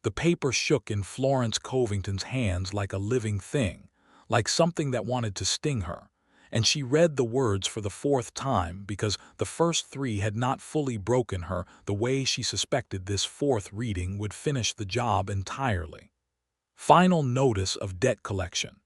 The paper shook in Florence Covington's hands like a living thing, like something that wanted to sting her, and she read the words for the fourth time because the first three had not fully broken her the way she suspected this fourth reading would finish the job entirely. Final notice of debt collection.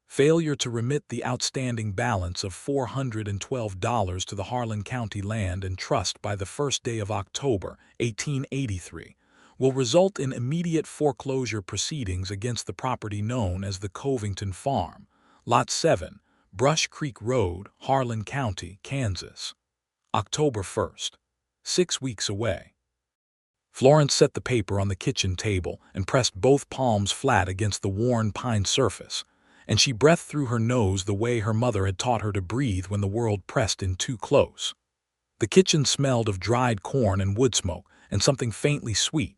Failure to remit the outstanding balance of $412 to the Harlan County Land and Trust by the first day of October, 1883, will result in immediate foreclosure proceedings against the property known as the Covington Farm, Lot 7, Brush Creek Road, Harlan County, Kansas. October 1st. 6 weeks away. Florence set the paper on the kitchen table and pressed both palms flat against the worn pine surface, and she breathed through her nose the way her mother had taught her to breathe when the world pressed in too close. The kitchen smelled of dried corn and wood smoke and something faintly sweet,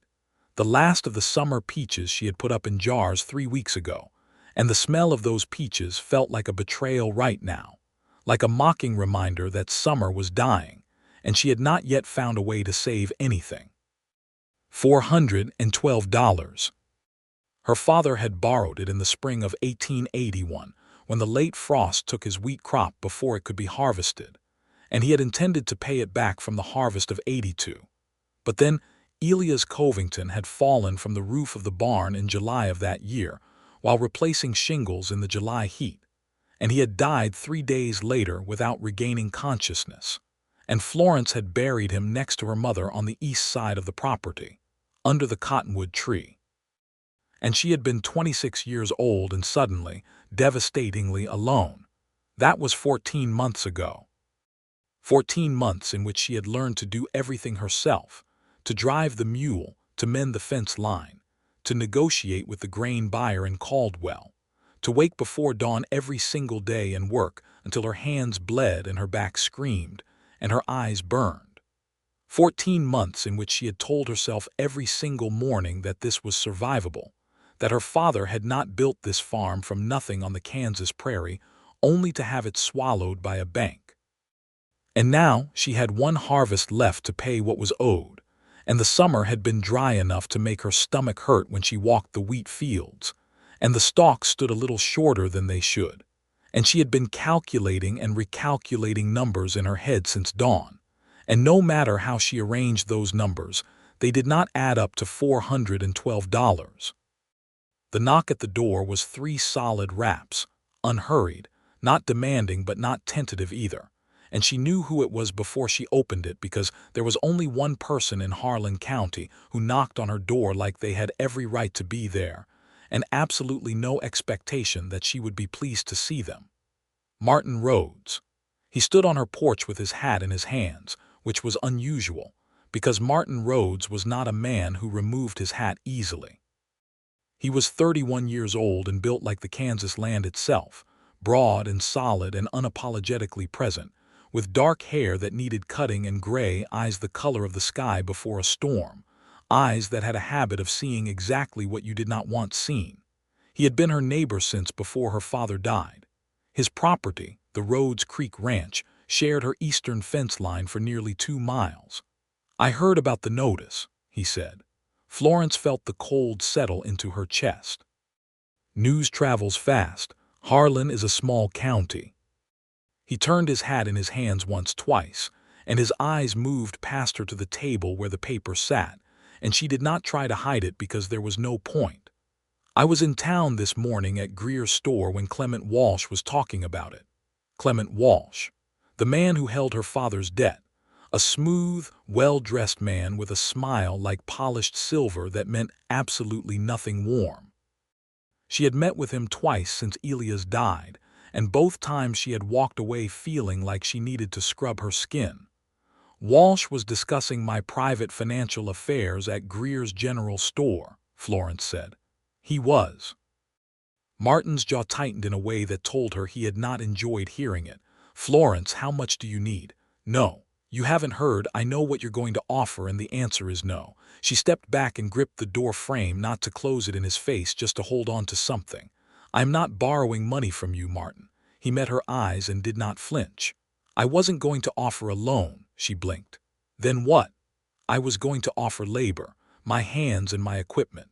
the last of the summer peaches she had put up in jars 3 weeks ago, and the smell of those peaches felt like a betrayal right now, like a mocking reminder that summer was dying, and she had not yet found a way to save anything. $412. Her father had borrowed it in the spring of 1881, when the late frost took his wheat crop before it could be harvested, and he had intended to pay it back from the harvest of '82. But then Elias Covington had fallen from the roof of the barn in July of that year while replacing shingles in the July heat, and he had died 3 days later without regaining consciousness, and Florence had buried him next to her mother on the east side of the property, under the cottonwood tree. And she had been 26 years old and suddenly, devastatingly alone. That was 14 months ago. 14 months in which she had learned to do everything herself, to drive the mule, to mend the fence line, to negotiate with the grain buyer in Caldwell, to wake before dawn every single day and work until her hands bled and her back screamed and her eyes burned. 14 months in which she had told herself every single morning that this was survivable, that her father had not built this farm from nothing on the Kansas prairie only to have it swallowed by a bank. And now she had one harvest left to pay what was owed, and the summer had been dry enough to make her stomach hurt when she walked the wheat fields, and the stalks stood a little shorter than they should, and she had been calculating and recalculating numbers in her head since dawn, and no matter how she arranged those numbers, they did not add up to $412. The knock at the door was 3 solid raps, unhurried, not demanding but not tentative either, and she knew who it was before she opened it because there was only one person in Harlan County who knocked on her door like they had every right to be there, and absolutely no expectation that she would be pleased to see them. Martin Rhodes. He stood on her porch with his hat in his hands, which was unusual, because Martin Rhodes was not a man who removed his hat easily. He was 31 years old and built like the Kansas land itself, broad and solid and unapologetically present, with dark hair that needed cutting and gray eyes the color of the sky before a storm, eyes that had a habit of seeing exactly what you did not want seen. He had been her neighbor since before her father died. His property, the Rhodes Creek Ranch, shared her eastern fence line for nearly 2 miles. "I heard about the notice," he said. Florence felt the cold settle into her chest. "News travels fast. Harlan is a small county." He turned his hat in his hands twice, and his eyes moved past her to the table where the paper sat, and she did not try to hide it because there was no point. "I was in town this morning at Greer's store when Clement Walsh was talking about it." Clement Walsh, the man who held her father's debt, a smooth, well-dressed man with a smile like polished silver that meant absolutely nothing warm. She had met with him twice since Elias died, and both times she had walked away feeling like she needed to scrub her skin. "Walsh was discussing my private financial affairs at Greer's General Store," Florence said. "He was." Martin's jaw tightened in a way that told her he had not enjoyed hearing it. "Florence, how much do you need?" "No. You haven't heard. I know what you're going to offer, and the answer is no." She stepped back and gripped the door frame, not to close it in his face, just to hold on to something. "I'm not borrowing money from you, Martin." He met her eyes and did not flinch. "I wasn't going to offer a loan," she blinked. "Then what?" "I was going to offer labor, my hands and my equipment.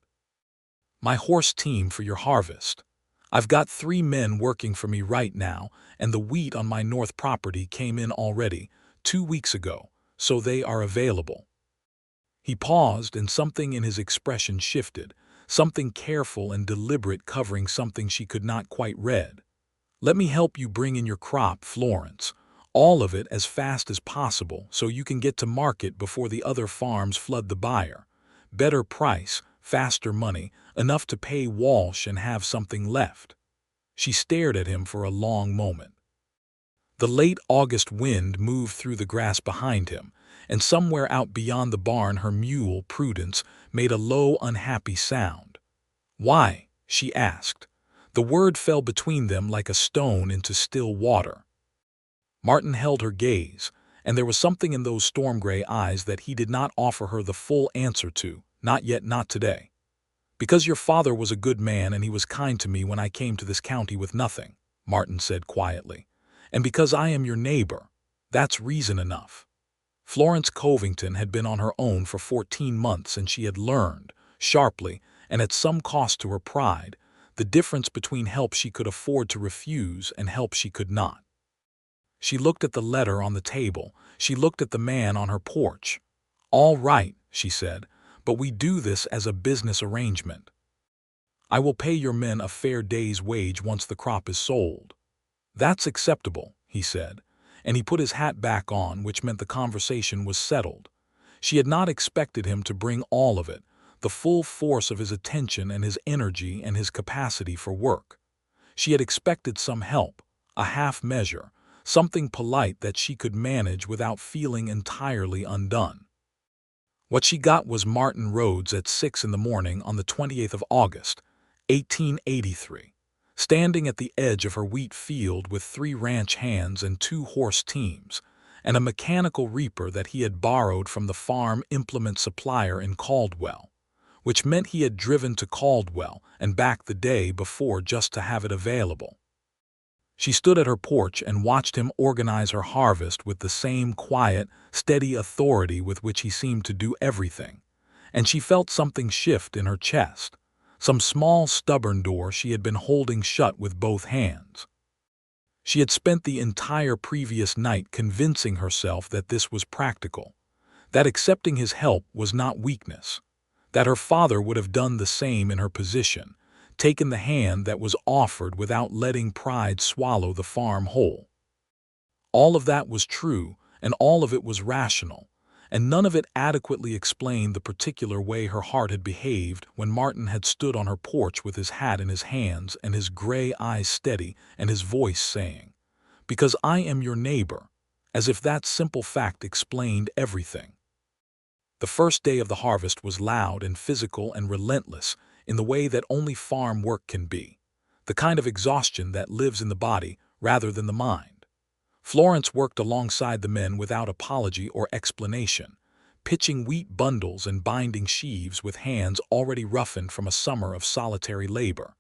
My horse team for your harvest. I've got 3 men working for me right now, and the wheat on my north property came in already, 2 weeks ago, so they are available." He paused, and something in his expression shifted, something careful and deliberate covering something she could not quite read. "Let me help you bring in your crop, Florence. All of it as fast as possible so you can get to market before the other farms flood the buyer. Better price, faster money, enough to pay Walsh and have something left." She stared at him for a long moment. The late August wind moved through the grass behind him, and somewhere out beyond the barn her mule, Prudence, made a low, unhappy sound. "Why?" she asked. The word fell between them like a stone into still water. Martin held her gaze, and there was something in those storm-gray eyes that he did not offer her the full answer to, not yet, not today. "Because your father was a good man and he was kind to me when I came to this county with nothing," Martin said quietly. "And because I am your neighbor. That's reason enough." Florence Covington had been on her own for 14 months, and she had learned, sharply, and at some cost to her pride, the difference between help she could afford to refuse and help she could not. She looked at the letter on the table. She looked at the man on her porch. "All right," she said, "but we do this as a business arrangement. I will pay your men a fair day's wage once the crop is sold." "That's acceptable," he said, and he put his hat back on, which meant the conversation was settled. She had not expected him to bring all of it, the full force of his attention and his energy and his capacity for work. She had expected some help, a half measure, something polite that she could manage without feeling entirely undone. What she got was Martin Rhodes at 6 in the morning on the 28th of August, 1883, standing at the edge of her wheat field with 3 ranch hands and 2 horse teams, and a mechanical reaper that he had borrowed from the farm implement supplier in Caldwell, which meant he had driven to Caldwell and back the day before just to have it available. She stood at her porch and watched him organize her harvest with the same quiet, steady authority with which he seemed to do everything, and she felt something shift in her chest, some small, stubborn door she had been holding shut with both hands. She had spent the entire previous night convincing herself that this was practical, that accepting his help was not weakness, that her father would have done the same in her position, taken the hand that was offered without letting pride swallow the farm whole. All of that was true, and all of it was rational, and none of it adequately explained the particular way her heart had behaved when Martin had stood on her porch with his hat in his hands and his gray eyes steady and his voice saying, "Because I am your neighbor," as if that simple fact explained everything. The first day of the harvest was loud and physical and relentless in the way that only farm work can be, the kind of exhaustion that lives in the body rather than the mind. Florence worked alongside the men without apology or explanation, pitching wheat bundles and binding sheaves with hands already roughened from a summer of solitary labor.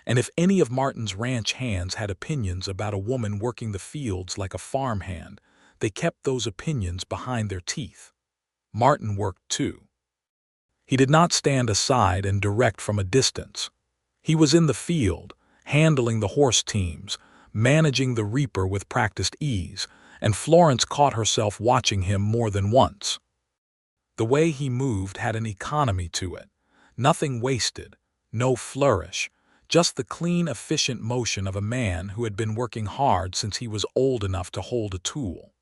And if any of Martin's ranch hands had opinions about a woman working the fields like a farmhand, they kept those opinions behind their teeth. Martin worked too. He did not stand aside and direct from a distance. He was in the field, handling the horse teams, managing the reaper with practiced ease, and Florence caught herself watching him more than once. The way he moved had an economy to it, nothing wasted, no flourish, just the clean, efficient motion of a man who had been working hard since he was old enough to hold a tool.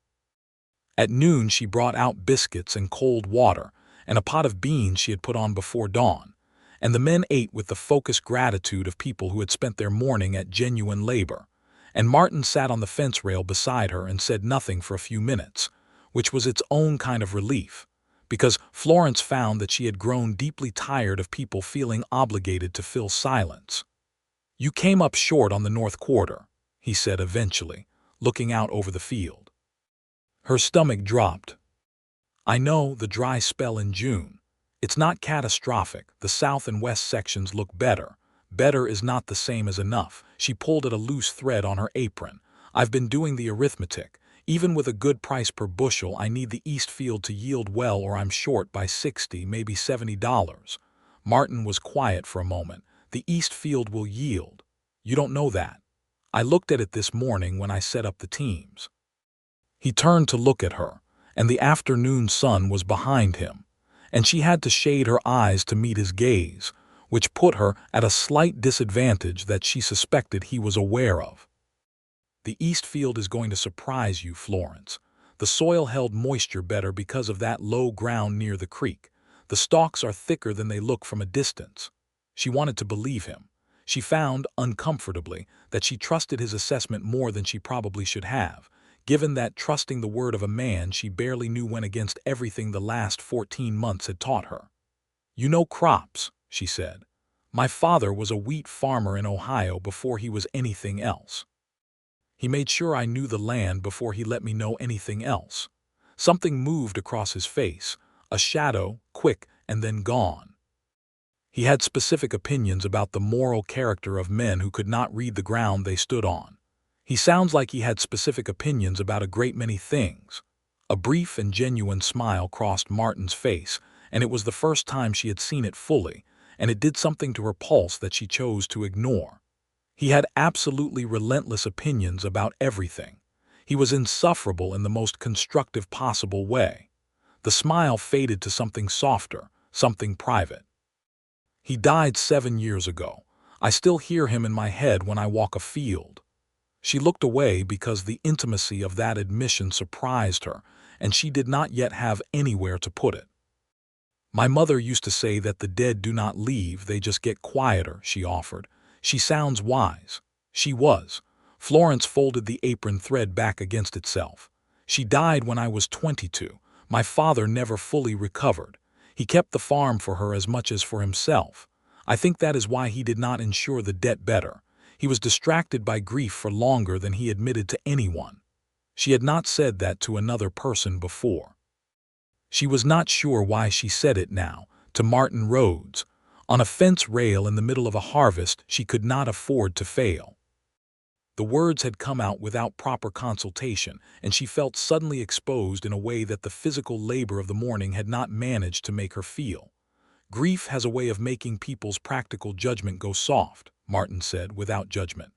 At noon she brought out biscuits and cold water, and a pot of beans she had put on before dawn, and the men ate with the focused gratitude of people who had spent their morning at genuine labor, and Martin sat on the fence rail beside her and said nothing for a few minutes, which was its own kind of relief, because Florence found that she had grown deeply tired of people feeling obligated to fill silence. "You came up short on the north quarter," he said eventually, looking out over the field. Her stomach dropped. "I know, the dry spell in June. It's not catastrophic. The south and west sections look better. Better is not the same as enough." She pulled at a loose thread on her apron. "I've been doing the arithmetic. Even with a good price per bushel, I need the east field to yield well or I'm short by 60, maybe $70. Martin was quiet for a moment. The east field will yield. You don't know that. I looked at it this morning when I set up the teams. He turned to look at her, and the afternoon sun was behind him, and she had to shade her eyes to meet his gaze, which put her at a slight disadvantage that she suspected he was aware of. The east field is going to surprise you, Florence. The soil held moisture better because of that low ground near the creek. The stalks are thicker than they look from a distance. She wanted to believe him. She found, uncomfortably, that she trusted his assessment more than she probably should have, given that trusting the word of a man she barely knew went against everything the last 14 months had taught her. You know crops, she said. My father was a wheat farmer in Ohio before he was anything else. He made sure I knew the land before he let me know anything else. Something moved across his face, a shadow, quick and then gone. He had specific opinions about the moral character of men who could not read the ground they stood on. He sounds like he had specific opinions about a great many things. A brief and genuine smile crossed Martin's face, and it was the first time she had seen it fully, and it did something to her pulse that she chose to ignore. He had absolutely relentless opinions about everything. He was insufferable in the most constructive possible way. The smile faded to something softer, something private. He died 7 years ago. I still hear him in my head when I walk a field. She looked away because the intimacy of that admission surprised her, and she did not yet have anywhere to put it. My mother used to say that the dead do not leave, they just get quieter, she offered. She sounds wise. She was. Florence folded the apron thread back against itself. She died when I was 22. My father never fully recovered. He kept the farm for her as much as for himself. I think that is why he did not insure the debt better. He was distracted by grief for longer than he admitted to anyone. She had not said that to another person before. She was not sure why she said it now, to Martin Rhodes. On a fence rail in the middle of a harvest, she could not afford to fail. The words had come out without proper consultation, and she felt suddenly exposed in a way that the physical labor of the morning had not managed to make her feel. Grief has a way of making people's practical judgment go soft, Martin said, without judgment.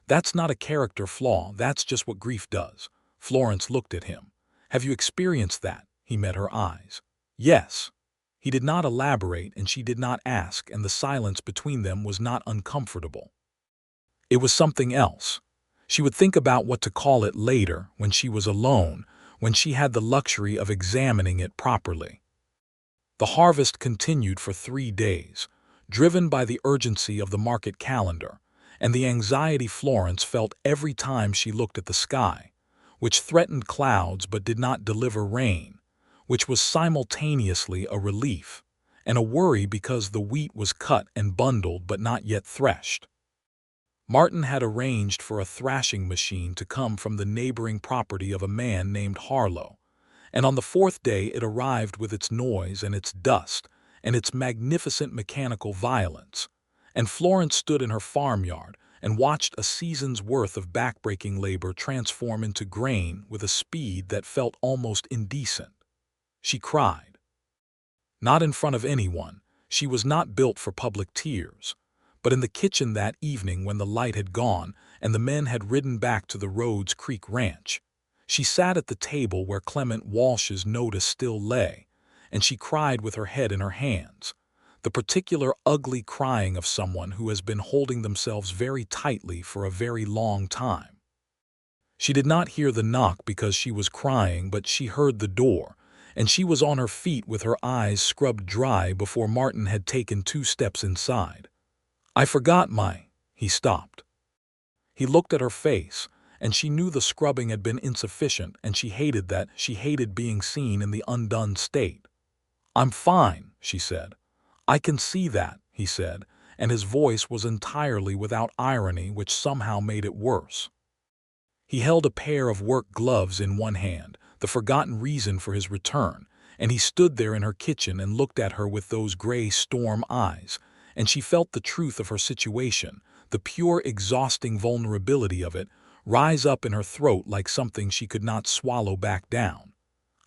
That's not a character flaw, that's just what grief does. Florence looked at him. Have you experienced that? He met her eyes. Yes. He did not elaborate, and she did not ask, and the silence between them was not uncomfortable. It was something else. She would think about what to call it later, when she was alone, when she had the luxury of examining it properly. The harvest continued for 3 days, driven by the urgency of the market calendar, and the anxiety Florence felt every time she looked at the sky, which threatened clouds but did not deliver rain, which was simultaneously a relief, and a worry because the wheat was cut and bundled but not yet threshed. Martin had arranged for a thrashing machine to come from the neighboring property of a man named Harlow, and on the 4th day it arrived with its noise and its dust and its magnificent mechanical violence, and Florence stood in her farmyard and watched a season's worth of backbreaking labor transform into grain with a speed that felt almost indecent. She cried. Not in front of anyone. She was not built for public tears. But in the kitchen that evening when the light had gone and the men had ridden back to the Rhodes Creek Ranch, she sat at the table where Clement Walsh's notice still lay, and she cried with her head in her hands, the particular ugly crying of someone who has been holding themselves very tightly for a very long time. She did not hear the knock because she was crying, but she heard the door, and she was on her feet with her eyes scrubbed dry before Martin had taken 2 steps inside. I forgot he stopped. He looked at her face, and she knew the scrubbing had been insufficient, and she hated that. She hated being seen in the undone state. I'm fine, she said. I can see that, he said, and his voice was entirely without irony, which somehow made it worse. He held a pair of work gloves in one hand, the forgotten reason for his return, and he stood there in her kitchen and looked at her with those gray storm eyes, and she felt the truth of her situation, the pure exhausting vulnerability of it, rise up in her throat like something she could not swallow back down.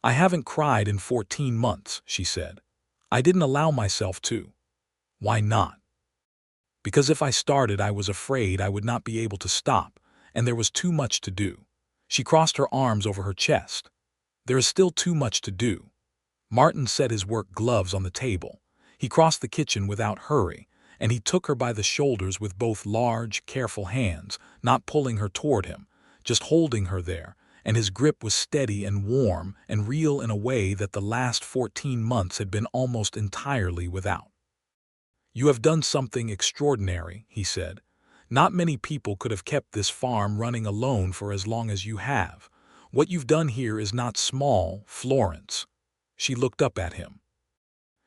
"I haven't cried in 14 months," she said. "I didn't allow myself to." "Why not?" "Because if I started, I was afraid I would not be able to stop, and there was too much to do." She crossed her arms over her chest. "There is still too much to do." Martin set his work gloves on the table. He crossed the kitchen without hurry, and he took her by the shoulders with both large, careful hands, not pulling her toward him, just holding her there, and his grip was steady and warm and real in a way that the last 14 months had been almost entirely without. "You have done something extraordinary," he said. "Not many people could have kept this farm running alone for as long as you have. What you've done here is not small, Florence." She looked up at him.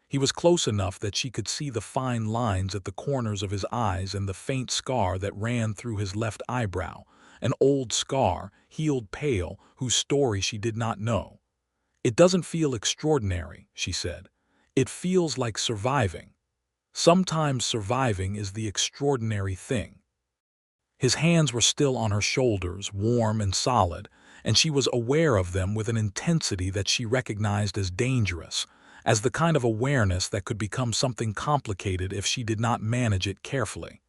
He was close enough that she could see the fine lines at the corners of his eyes and the faint scar that ran through his left eyebrow, an old scar, healed pale, whose story she did not know. "It doesn't feel extraordinary," she said. "It feels like surviving. Sometimes surviving is the extraordinary thing." His hands were still on her shoulders, warm and solid, and she was aware of them with an intensity that she recognized as dangerous, as the kind of awareness that could become something complicated if she did not manage it carefully.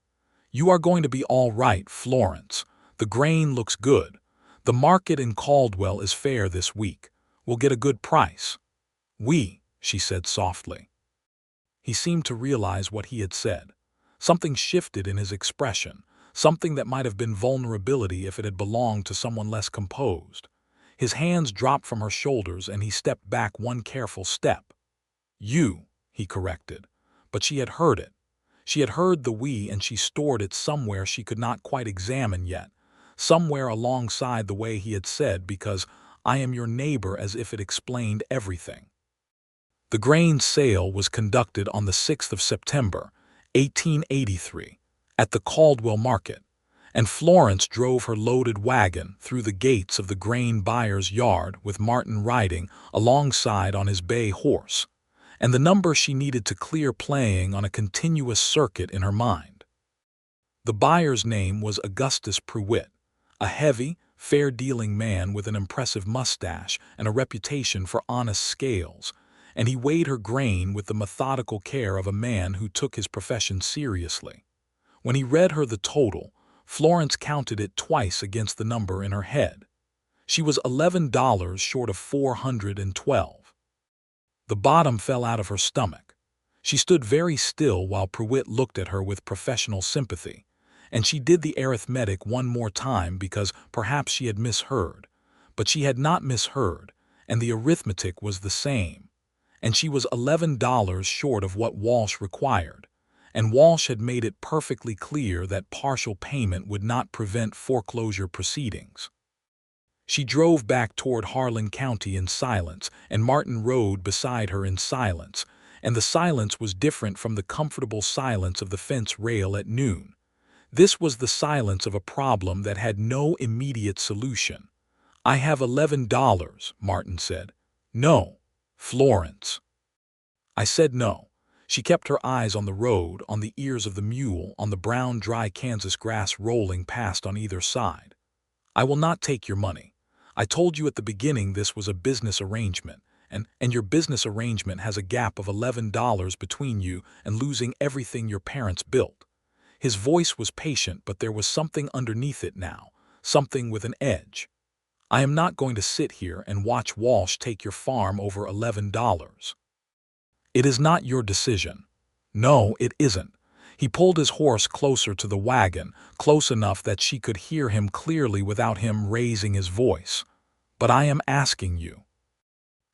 "You are going to be all right, Florence. The grain looks good. The market in Caldwell is fair this week. We'll get a good price." She said softly. He seemed to realize what he had said. Something shifted in his expression, something that might have been vulnerability if it had belonged to someone less composed. His hands dropped from her shoulders and he stepped back one careful step. "You," he corrected, but she had heard it. She had heard the "we" and she stored it somewhere she could not quite examine yet, somewhere alongside the way he had said, because "I am your neighbor," as if it explained everything. The grain sale was conducted on the 6th of September, 1883, at the Caldwell market, and Florence drove her loaded wagon through the gates of the grain buyer's yard with Martin riding alongside on his bay horse, and the number she needed to clear playing on a continuous circuit in her mind. The buyer's name was Augustus Pruitt, a heavy, fair-dealing man with an impressive mustache and a reputation for honest scales, and he weighed her grain with the methodical care of a man who took his profession seriously. When he read her the total, Florence counted it twice against the number in her head. She was $11 short of $412. The bottom fell out of her stomach. She stood very still while Pruitt looked at her with professional sympathy, and she did the arithmetic one more time because perhaps she had misheard. But she had not misheard, and the arithmetic was the same. And she was $11 short of what Walsh required, and Walsh had made it perfectly clear that partial payment would not prevent foreclosure proceedings. She drove back toward Harlan County in silence, and Martin rode beside her in silence, and the silence was different from the comfortable silence of the fence rail at noon. This was the silence of a problem that had no immediate solution. "I have $11, Martin said. "No, Florence." I said no. She kept her eyes on the road, on the ears of the mule, on the brown, dry Kansas grass rolling past on either side. "I will not take your money. I told you at the beginning this was a business arrangement, and your business arrangement has a gap of $11 between you and losing everything your parents built." His voice was patient, but there was something underneath it now, something with an edge. "I am not going to sit here and watch Walsh take your farm over $11. It is not your decision." "No, it isn't." He pulled his horse closer to the wagon, close enough that she could hear him clearly without him raising his voice. "But I am asking you,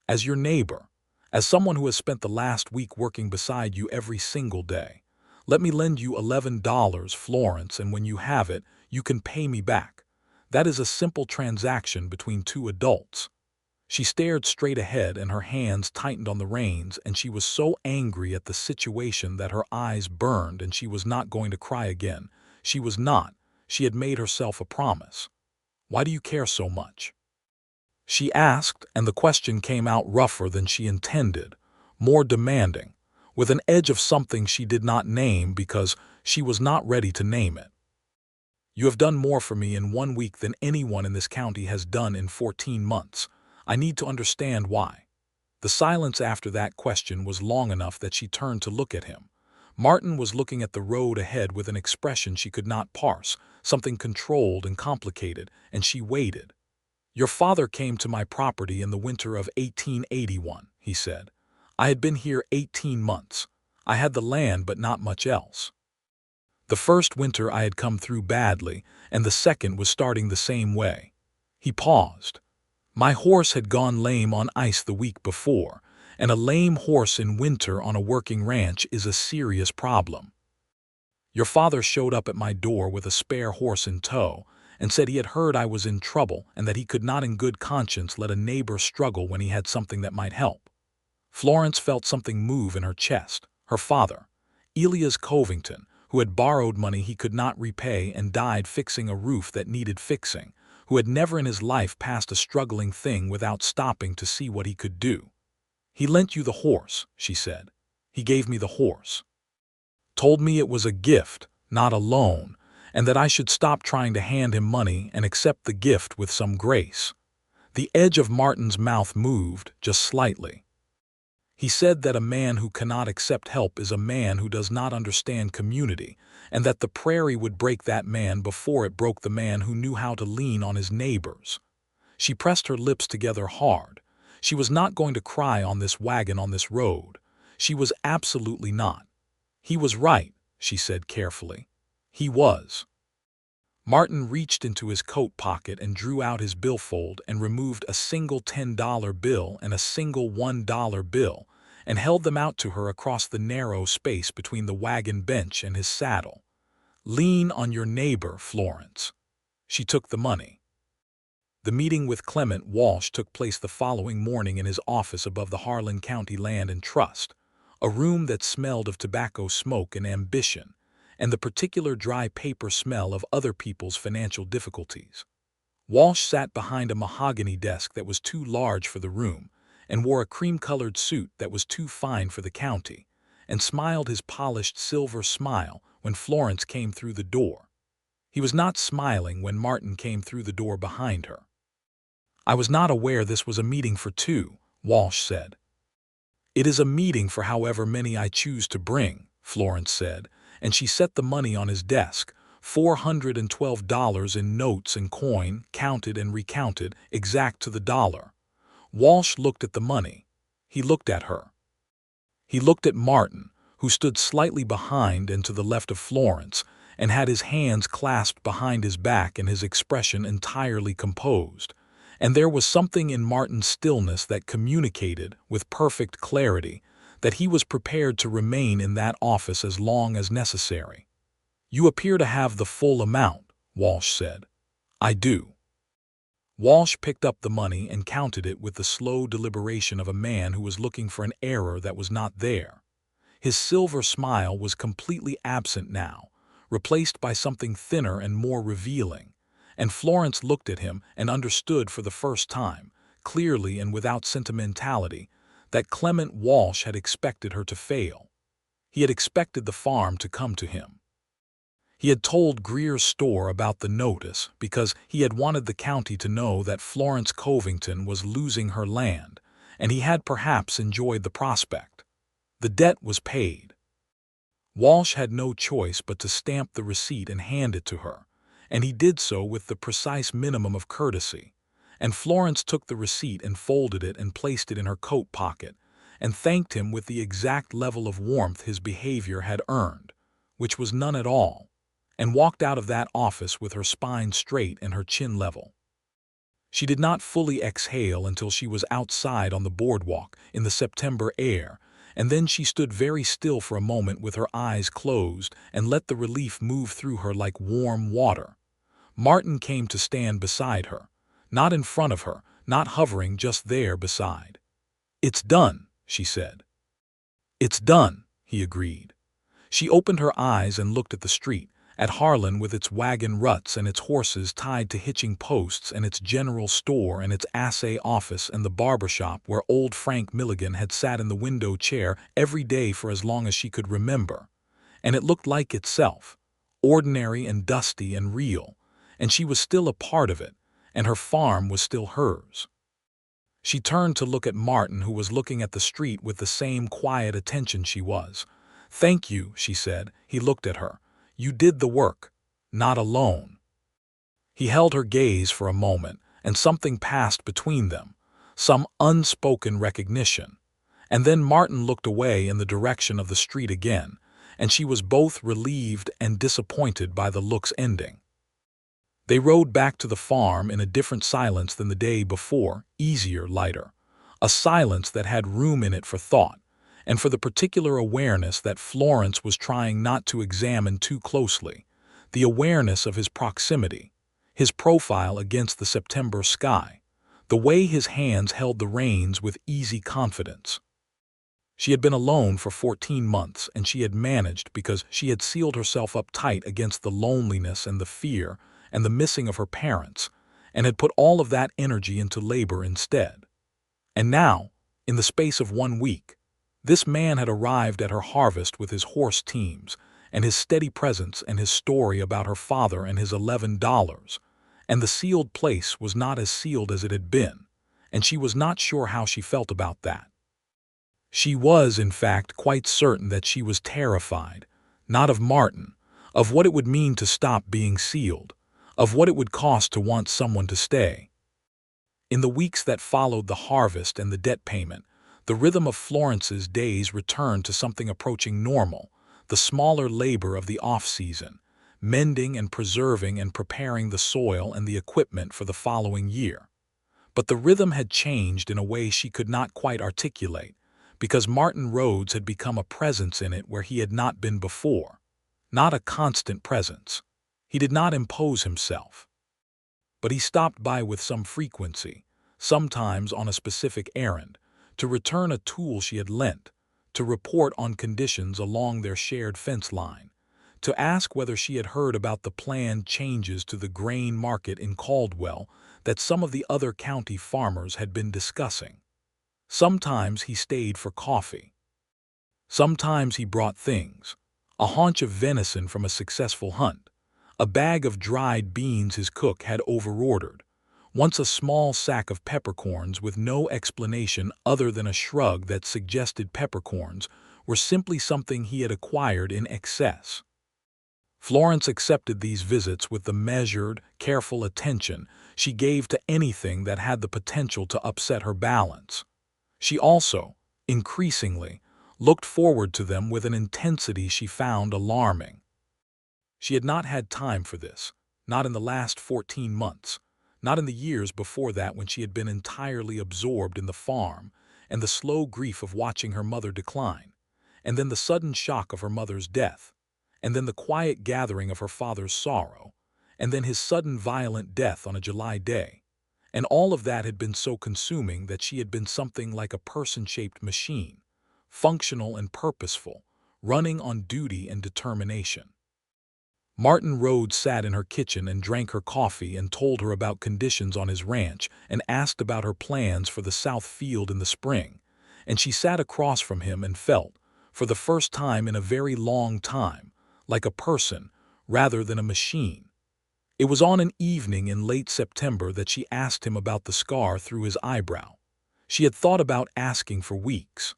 as your neighbor, as someone who has spent the last week working beside you every single day, let me lend you $11, Florence, and when you have it, you can pay me back. That is a simple transaction between two adults." She stared straight ahead and her hands tightened on the reins, and she was so angry at the situation that her eyes burned, and she was not going to cry again. She was not. She had made herself a promise. "Why do you care so much?" she asked, and the question came out rougher than she intended, more demanding, with an edge of something she did not name because she was not ready to name it. You have done more for me in 1 week than anyone in this county has done in 14 months. I need to understand why." The silence after that question was long enough that she turned to look at him. Martin was looking at the road ahead with an expression she could not parse, something controlled and complicated, and she waited. "Your father came to my property in the winter of 1881, he said. "I had been here 18 months. I had the land but not much else. The first winter I had come through badly, and the second was starting the same way." He paused. "My horse had gone lame on ice the week before, and a lame horse in winter on a working ranch is a serious problem. Your father showed up at my door with a spare horse in tow, and said he had heard I was in trouble and that he could not in good conscience let a neighbor struggle when he had something that might help." Florence felt something move in her chest. Her father, Elias Covington, who had borrowed money he could not repay and died fixing a roof that needed fixing, who had never in his life passed a struggling thing without stopping to see what he could do. "He lent you the horse," she said. "He gave me the horse. Told me it was a gift, not a loan, and that I should stop trying to hand him money and accept the gift with some grace." The edge of Martin's mouth moved, just slightly. "He said that a man who cannot accept help is a man who does not understand community, and that the prairie would break that man before it broke the man who knew how to lean on his neighbors." She pressed her lips together hard. She was not going to cry on this wagon on this road. She was absolutely not. "He was right," she said carefully. "He was." Martin reached into his coat pocket and drew out his billfold and removed a single $10 bill and a single $1 bill and held them out to her across the narrow space between the wagon bench and his saddle. "Lean on your neighbor, Florence." She took the money. The meeting with Clement Walsh took place the following morning in his office above the Harlan County Land and Trust, a room that smelled of tobacco smoke and ambition, and the particular dry paper smell of other people's financial difficulties. Walsh sat behind a mahogany desk that was too large for the room, and wore a cream-colored suit that was too fine for the county, and smiled his polished silver smile when Florence came through the door. He was not smiling when Martin came through the door behind her. "I was not aware this was a meeting for two," Walsh said. "It is a meeting for however many I choose to bring," Florence said, and she set the money on his desk, $412 in notes and coin, counted and recounted, exact to the dollar. Walsh looked at the money. He looked at her. He looked at Martin, who stood slightly behind and to the left of Florence, and had his hands clasped behind his back and his expression entirely composed. And there was something in Martin's stillness that communicated, with perfect clarity, that he was prepared to remain in that office as long as necessary. "You appear to have the full amount," Walsh said. "I do." Walsh picked up the money and counted it with the slow deliberation of a man who was looking for an error that was not there. His silver smile was completely absent now, replaced by something thinner and more revealing, and Florence looked at him and understood for the first time, clearly and without sentimentality, that Clement Walsh had expected her to fail. He had expected the farm to come to him. He had told Greer's store about the notice because he had wanted the county to know that Florence Covington was losing her land, and he had perhaps enjoyed the prospect. The debt was paid. Walsh had no choice but to stamp the receipt and hand it to her, and he did so with the precise minimum of courtesy. And Florence took the receipt and folded it and placed it in her coat pocket, and thanked him with the exact level of warmth his behavior had earned, which was none at all, and walked out of that office with her spine straight and her chin level. She did not fully exhale until she was outside on the boardwalk in the September air, and then she stood very still for a moment with her eyes closed and let the relief move through her like warm water. Martin came to stand beside her, not in front of her, not hovering, just there beside. "It's done," she said. "It's done," he agreed. She opened her eyes and looked at the street, at Harlan with its wagon ruts and its horses tied to hitching posts and its general store and its assay office and the barber shop where old Frank Milligan had sat in the window chair every day for as long as she could remember. And it looked like itself, ordinary and dusty and real, and she was still a part of it, and her farm was still hers. She turned to look at Martin, who was looking at the street with the same quiet attention she was. "Thank you," she said. He looked at her. "You did the work. Not alone." He held her gaze for a moment, and something passed between them, some unspoken recognition. And then Martin looked away in the direction of the street again, and she was both relieved and disappointed by the look's ending. They rode back to the farm in a different silence than the day before, easier, lighter. A silence that had room in it for thought, and for the particular awareness that Florence was trying not to examine too closely, the awareness of his proximity, his profile against the September sky, the way his hands held the reins with easy confidence. She had been alone for 14 months, and she had managed because she had sealed herself up tight against the loneliness and the fear and the missing of her parents, and had put all of that energy into labor instead. And now, in the space of 1 week, this man had arrived at her harvest with his horse teams, and his steady presence and his story about her father and his $11, and the sealed place was not as sealed as it had been, and she was not sure how she felt about that. She was, in fact, quite certain that she was terrified, not of Martin, of what it would mean to stop being sealed, of what it would cost to want someone to stay. In the weeks that followed the harvest and the debt payment, the rhythm of Florence's days returned to something approaching normal, the smaller labor of the off-season, mending and preserving and preparing the soil and the equipment for the following year. But the rhythm had changed in a way she could not quite articulate, because Martin Rhodes had become a presence in it where he had not been before, not a constant presence. He did not impose himself. But he stopped by with some frequency, sometimes on a specific errand, to return a tool she had lent, to report on conditions along their shared fence line, to ask whether she had heard about the planned changes to the grain market in Caldwell that some of the other county farmers had been discussing. Sometimes he stayed for coffee. Sometimes he brought things, a haunch of venison from a successful hunt, a bag of dried beans his cook had overordered, once a small sack of peppercorns with no explanation other than a shrug that suggested peppercorns were simply something he had acquired in excess. Florence accepted these visits with the measured, careful attention she gave to anything that had the potential to upset her balance. She also, increasingly, looked forward to them with an intensity she found alarming. She had not had time for this, not in the last 14 months, not in the years before that when she had been entirely absorbed in the farm and the slow grief of watching her mother decline, and then the sudden shock of her mother's death, and then the quiet gathering of her father's sorrow, and then his sudden violent death on a July day. And all of that had been so consuming that she had been something like a person-shaped machine, functional and purposeful, running on duty and determination. Martin Rhodes sat in her kitchen and drank her coffee and told her about conditions on his ranch and asked about her plans for the south field in the spring, and she sat across from him and felt, for the first time in a very long time, like a person rather than a machine. It was on an evening in late September that she asked him about the scar through his eyebrow. She had thought about asking for weeks.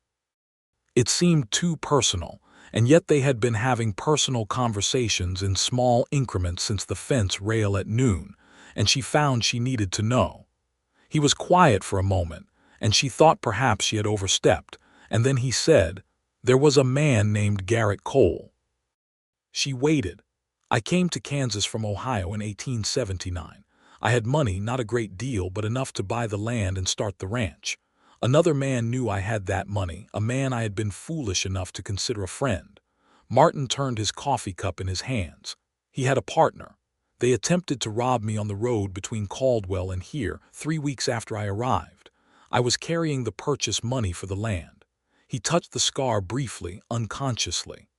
It seemed too personal, and yet they had been having personal conversations in small increments since the fence rail at noon, and she found she needed to know. He was quiet for a moment, and she thought perhaps she had overstepped, and then he said, "There was a man named Garrett Cole." She waited. "I came to Kansas from Ohio in 1879. I had money, not a great deal, but enough to buy the land and start the ranch. Another man knew I had that money, a man I had been foolish enough to consider a friend." Martin turned his coffee cup in his hands. "He had a partner. They attempted to rob me on the road between Caldwell and here 3 weeks after I arrived. I was carrying the purchase money for the land." He touched the scar briefly, unconsciously.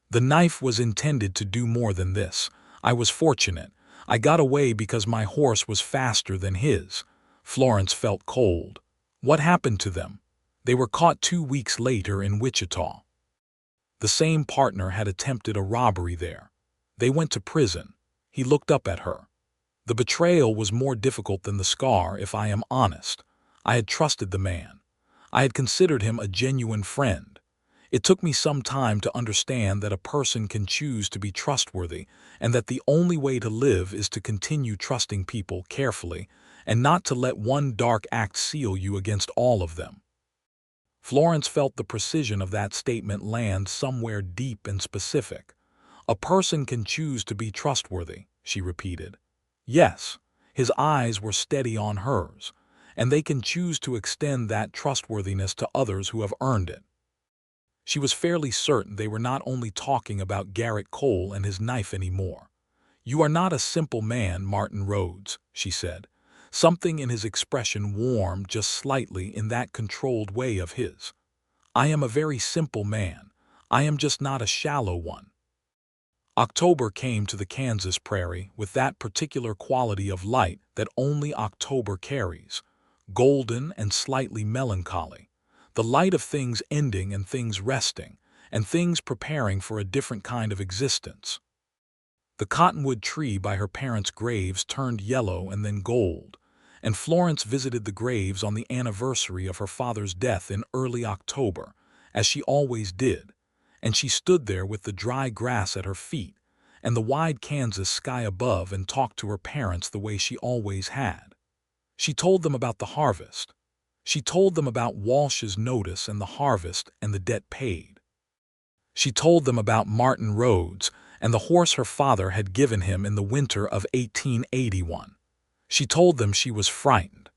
"The knife was intended to do more than this. I was fortunate. I got away because my horse was faster than his." Florence felt cold. What happened to them? They were caught 2 weeks later in Wichita. The same partner had attempted a robbery there. They went to prison. He looked up at her. The betrayal was more difficult than the scar, if I am honest. I had trusted the man. I had considered him a genuine friend. It took me some time to understand that a person can choose to be trustworthy and that the only way to live is to continue trusting people carefully and not to let one dark act seal you against all of them. Florence felt the precision of that statement land somewhere deep and specific. A person can choose to be trustworthy, she repeated. Yes, his eyes were steady on hers, and they can choose to extend that trustworthiness to others who have earned it. She was fairly certain they were not only talking about Garrett Cole and his knife anymore. "You are not a simple man, Martin Rhodes," she said. Something in his expression warmed just slightly in that controlled way of his. "I am a very simple man. I am just not a shallow one." October came to the Kansas prairie with that particular quality of light that only October carries, golden and slightly melancholy, the light of things ending and things resting, and things preparing for a different kind of existence. The cottonwood tree by her parents' graves turned yellow and then gold, and Florence visited the graves on the anniversary of her father's death in early October, as she always did, and she stood there with the dry grass at her feet and the wide Kansas sky above and talked to her parents the way she always had. She told them about the harvest. She told them about Walsh's notice and the harvest and the debt paid. She told them about Martin Rhodes and the horse her father had given him in the winter of 1881. She told them she was frightened.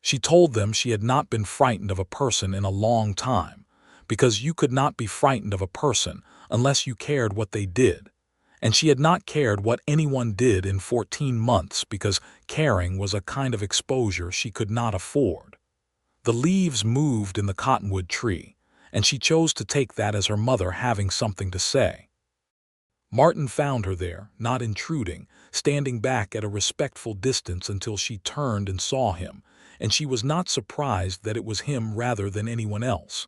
She told them she had not been frightened of a person in a long time, because you could not be frightened of a person unless you cared what they did, and she had not cared what anyone did in 14 months because caring was a kind of exposure she could not afford. The leaves moved in the cottonwood tree, and she chose to take that as her mother having something to say. Martin found her there, not intruding, standing back at a respectful distance until she turned and saw him, and she was not surprised that it was him rather than anyone else.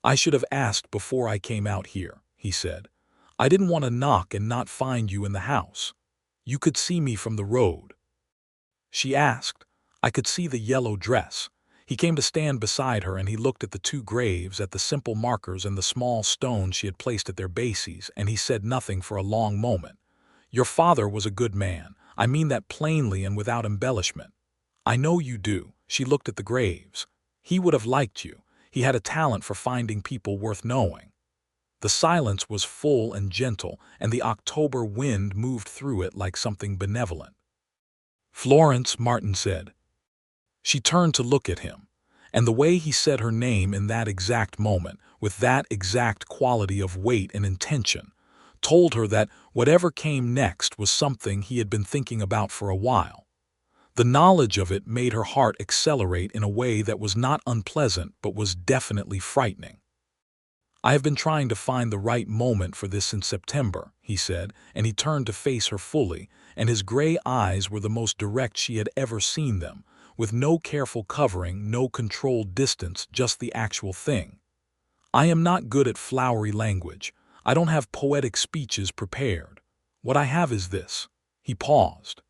"I should have asked before I came out here," he said. "I didn't want to knock and not find you in the house. You could see me from the road." She asked. "I could see the yellow dress." He came to stand beside her and he looked at the two graves, at the simple markers and the small stones she had placed at their bases, and he said nothing for a long moment. "Your father was a good man. I mean that plainly and without embellishment. I know you do." She looked at the graves. "He would have liked you. He had a talent for finding people worth knowing." The silence was full and gentle, and the October wind moved through it like something benevolent. "Florence," Martin said. She turned to look at him, and the way he said her name in that exact moment, with that exact quality of weight and intention, told her that whatever came next was something he had been thinking about for a while. The knowledge of it made her heart accelerate in a way that was not unpleasant but was definitely frightening. "I have been trying to find the right moment for this since September," he said, and he turned to face her fully, and his gray eyes were the most direct she had ever seen them, with no careful covering, no controlled distance, just the actual thing. "I am not good at flowery language. I don't have poetic speeches prepared. What I have is this." He paused.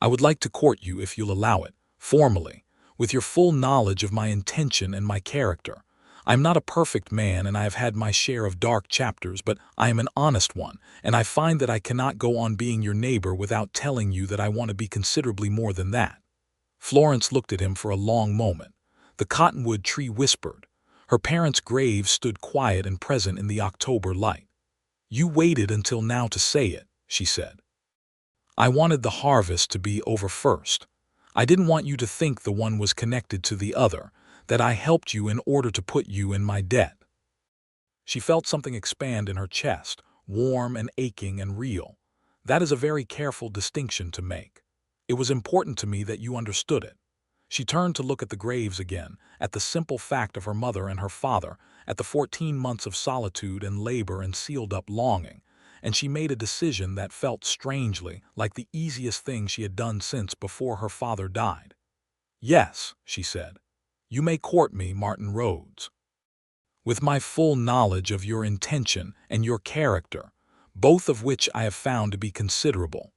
"I would like to court you, if you'll allow it, formally, with your full knowledge of my intention and my character. I am not a perfect man and I have had my share of dark chapters, but I am an honest one, and I find that I cannot go on being your neighbor without telling you that I want to be considerably more than that." Florence looked at him for a long moment. The cottonwood tree whispered. Her parents' graves stood quiet and present in the October light. "You waited until now to say it," she said. "I wanted the harvest to be over first. I didn't want you to think the one was connected to the other, that I helped you in order to put you in my debt." She felt something expand in her chest, warm and aching and real. "That is a very careful distinction to make. It was important to me that you understood it." She turned to look at the graves again, at the simple fact of her mother and her father, at the 14 months of solitude and labor and sealed-up longing, and she made a decision that felt strangely like the easiest thing she had done since before her father died. "Yes," she said, "you may court me, Martin Rhodes. With my full knowledge of your intention and your character, both of which I have found to be considerable."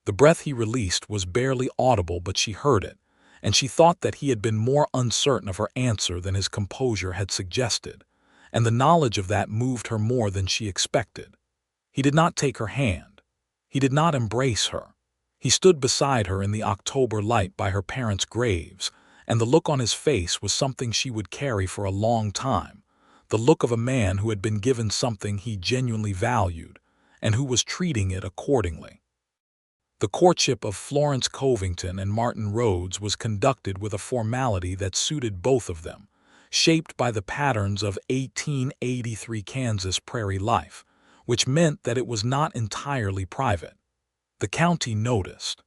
The breath he released was barely audible, but she heard it, and she thought that he had been more uncertain of her answer than his composure had suggested, and the knowledge of that moved her more than she expected. He did not take her hand. He did not embrace her. He stood beside her in the October light by her parents' graves, and the look on his face was something she would carry for a long time, the look of a man who had been given something he genuinely valued, and who was treating it accordingly. The courtship of Florence Covington and Martin Rhodes was conducted with a formality that suited both of them, shaped by the patterns of 1883 Kansas prairie life, which meant that it was not entirely private. The county noticed.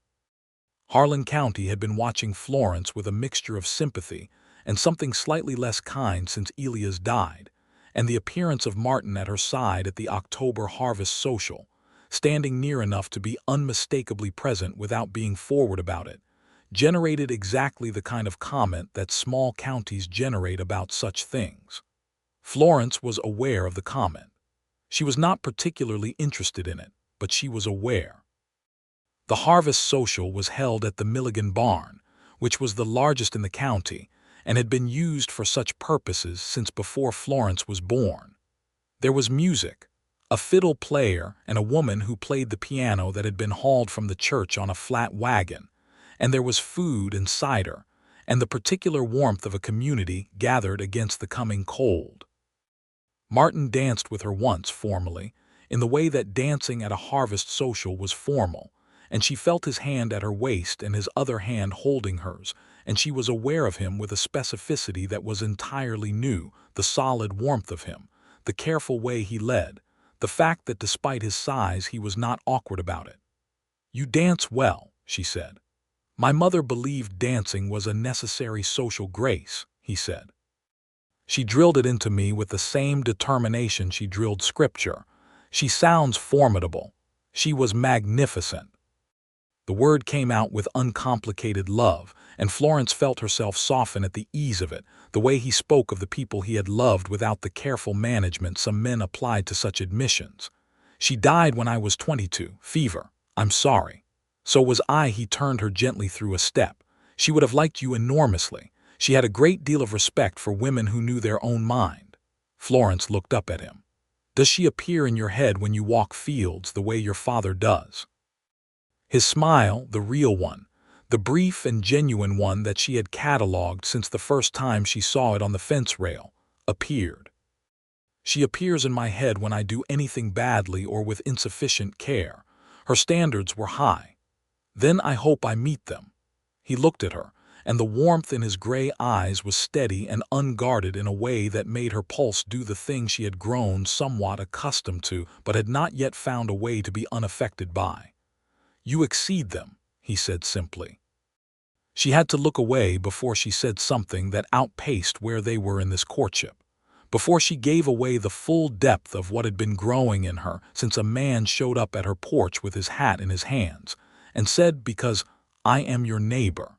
Harlan County had been watching Florence with a mixture of sympathy and something slightly less kind since Elias died, and the appearance of Martin at her side at the October harvest social, standing near enough to be unmistakably present without being forward about it, generated exactly the kind of comment that small counties generate about such things. Florence was aware of the comment. She was not particularly interested in it, but she was aware. The harvest social was held at the Milligan Barn, which was the largest in the county and had been used for such purposes since before Florence was born. There was music, a fiddle player and a woman who played the piano that had been hauled from the church on a flat wagon, and there was food and cider, and the particular warmth of a community gathered against the coming cold. Martin danced with her once formally, in the way that dancing at a harvest social was formal, and she felt his hand at her waist and his other hand holding hers, and she was aware of him with a specificity that was entirely new, the solid warmth of him, the careful way he led, the fact that despite his size he was not awkward about it. "You dance well," she said. "My mother believed dancing was a necessary social grace," he said. "She drilled it into me with the same determination she drilled scripture. She sounds formidable. She was magnificent." The word came out with uncomplicated love, and Florence felt herself soften at the ease of it, the way he spoke of the people he had loved without the careful management some men applied to such admissions. "She died when I was 22, fever. I'm sorry." "So was I." He turned her gently through a step. "She would have liked you enormously. She had a great deal of respect for women who knew their own mind." Florence looked up at him. "Does she appear in your head when you walk fields the way your father does?" His smile, the real one, the brief and genuine one that she had catalogued since the first time she saw it on the fence rail, appeared. "She appears in my head when I do anything badly or with insufficient care. Her standards were high. Then I hope I meet them." He looked at her, and the warmth in his gray eyes was steady and unguarded in a way that made her pulse do the thing she had grown somewhat accustomed to but had not yet found a way to be unaffected by. "You exceed them," he said simply. She had to look away before she said something that outpaced where they were in this courtship, before she gave away the full depth of what had been growing in her since a man showed up at her porch with his hat in his hands and said, "Because I am your neighbor."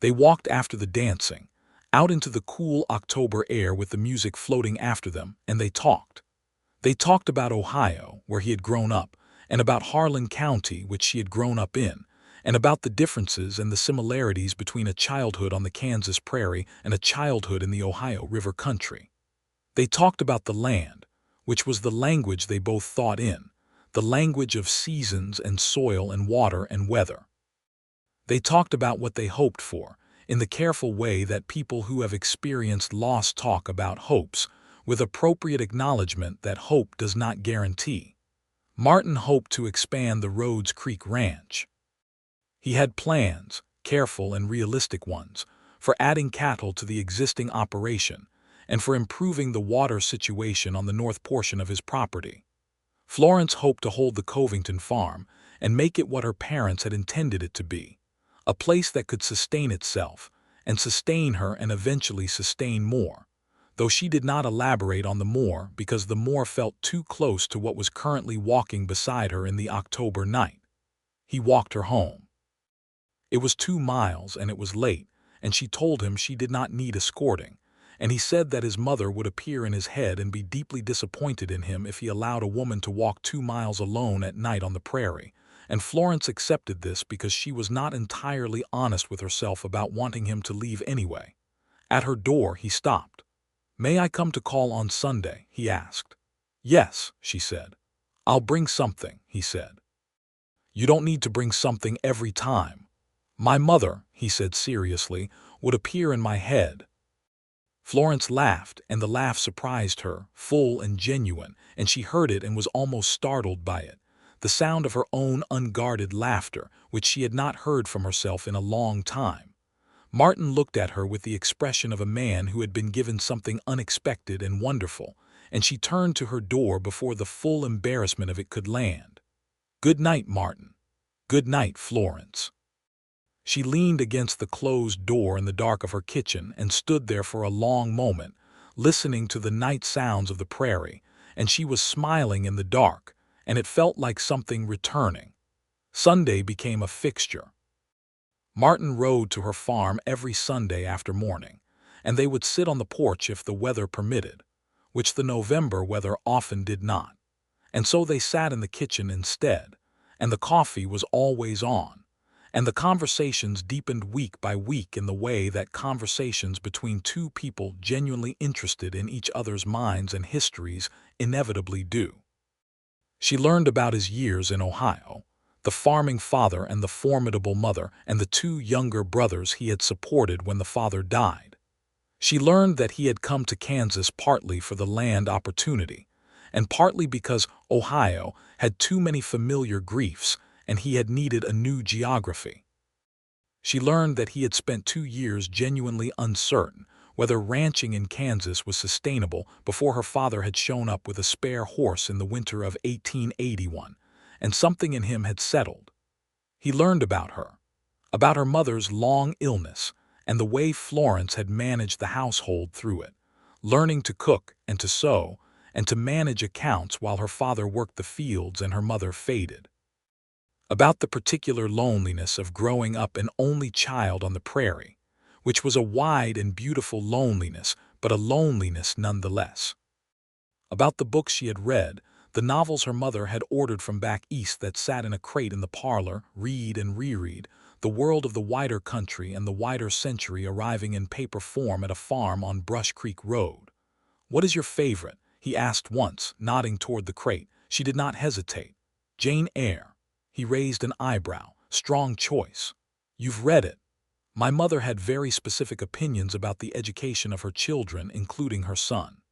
They walked after the dancing, out into the cool October air with the music floating after them, and they talked. They talked about Ohio, where he had grown up, and about Harlan County, which she had grown up in, and about the differences and the similarities between a childhood on the Kansas prairie and a childhood in the Ohio River country. They talked about the land, which was the language they both thought in, the language of seasons and soil and water and weather. They talked about what they hoped for, in the careful way that people who have experienced loss talk about hopes, with appropriate acknowledgement that hope does not guarantee. Martin hoped to expand the Rhodes Creek Ranch. He had plans, careful and realistic ones, for adding cattle to the existing operation and for improving the water situation on the north portion of his property. Florence hoped to hold the Covington farm and make it what her parents had intended it to be, a place that could sustain itself and sustain her and eventually sustain more, though she did not elaborate on the more because the more felt too close to what was currently walking beside her in the October night. He walked her home. It was 2 miles and it was late, and she told him she did not need escorting, and he said that his mother would appear in his head and be deeply disappointed in him if he allowed a woman to walk 2 miles alone at night on the prairie, and Florence accepted this because she was not entirely honest with herself about wanting him to leave anyway. At her door, he stopped. "May I come to call on Sunday?" he asked. "Yes," she said. "I'll bring something," he said. "You don't need to bring something every time. My mother," he said seriously, "would appear in my head." Florence laughed, and the laugh surprised her, full and genuine, and she heard it and was almost startled by it. The sound of her own unguarded laughter, which she had not heard from herself in a long time. Martin looked at her with the expression of a man who had been given something unexpected and wonderful, and she turned to her door before the full embarrassment of it could land. "Good night, Martin." "Good night, Florence." She leaned against the closed door in the dark of her kitchen and stood there for a long moment, listening to the night sounds of the prairie, and she was smiling in the dark, and it felt like something returning. Sunday became a fixture. Martin rode to her farm every Sunday after morning, and they would sit on the porch if the weather permitted, which the November weather often did not. And so they sat in the kitchen instead, and the coffee was always on, and the conversations deepened week by week in the way that conversations between two people genuinely interested in each other's minds and histories inevitably do. She learned about his years in Ohio, the farming father and the formidable mother, and the 2 younger brothers he had supported when the father died. She learned that he had come to Kansas partly for the land opportunity, and partly because Ohio had too many familiar griefs and he had needed a new geography. She learned that he had spent 2 years genuinely uncertain whether ranching in Kansas was sustainable before her father had shown up with a spare horse in the winter of 1881, and something in him had settled. He learned about her mother's long illness, and the way Florence had managed the household through it, learning to cook and to sew and to manage accounts while her father worked the fields and her mother faded. About the particular loneliness of growing up an only child on the prairie, which was a wide and beautiful loneliness, but a loneliness nonetheless. About the books she had read, the novels her mother had ordered from back east that sat in a crate in the parlor, read and reread, the world of the wider country and the wider century arriving in paper form at a farm on Brush Creek Road. "What is your favorite?" he asked once, nodding toward the crate. She did not hesitate. "Jane Eyre." He raised an eyebrow. "Strong choice. You've read it." My mother had very specific opinions about the education of her children, including her son.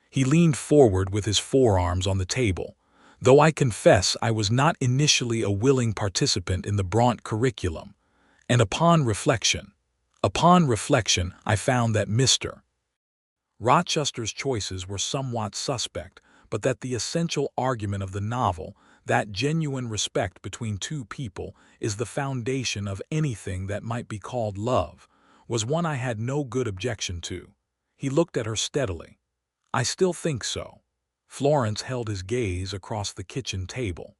He leaned forward with his forearms on the table, though I confess I was not initially a willing participant in the Bront curriculum, and upon reflection, I found that Mr. Rochester's choices were somewhat suspect, but that the essential argument of the novel, that genuine respect between 2 people is the foundation of anything that might be called love, was one I had no good objection to. He looked at her steadily. "I still think so." Florence held his gaze across the kitchen table.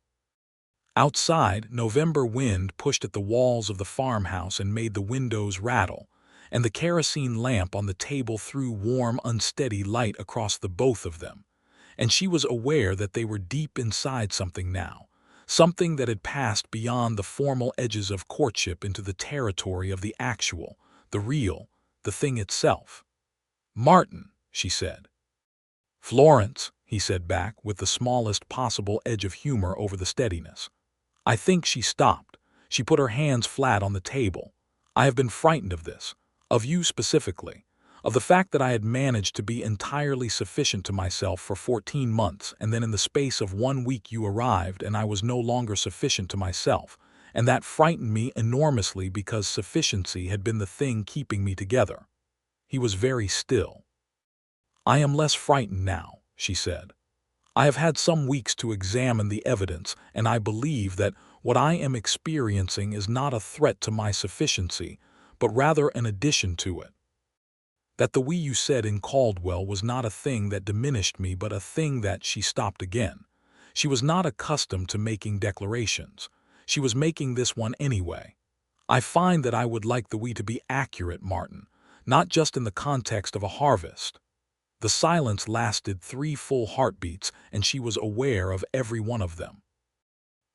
Outside, November wind pushed at the walls of the farmhouse and made the windows rattle, and the kerosene lamp on the table threw warm, unsteady light across the both of them. And she was aware that they were deep inside something now, something that had passed beyond the formal edges of courtship into the territory of the actual, the real, the thing itself. "Martin," she said. "Florence," he said back, with the smallest possible edge of humor over the steadiness. I think she stopped. She put her hands flat on the table. "I have been frightened of this, of you specifically, of the fact that I had managed to be entirely sufficient to myself for 14 months, and then in the space of 1 week you arrived and I was no longer sufficient to myself, and that frightened me enormously because sufficiency had been the thing keeping me together." He was very still. "I am less frightened now," she said. "I have had some weeks to examine the evidence, and I believe that what I am experiencing is not a threat to my sufficiency, but rather an addition to it. That the we you said in Caldwell was not a thing that diminished me, but a thing that—" She stopped again. She was not accustomed to making declarations. She was making this one anyway. "I find that I would like the we to be accurate, Martin, not just in the context of a harvest. The silence lasted 3 full heartbeats, and she was aware of every one of them.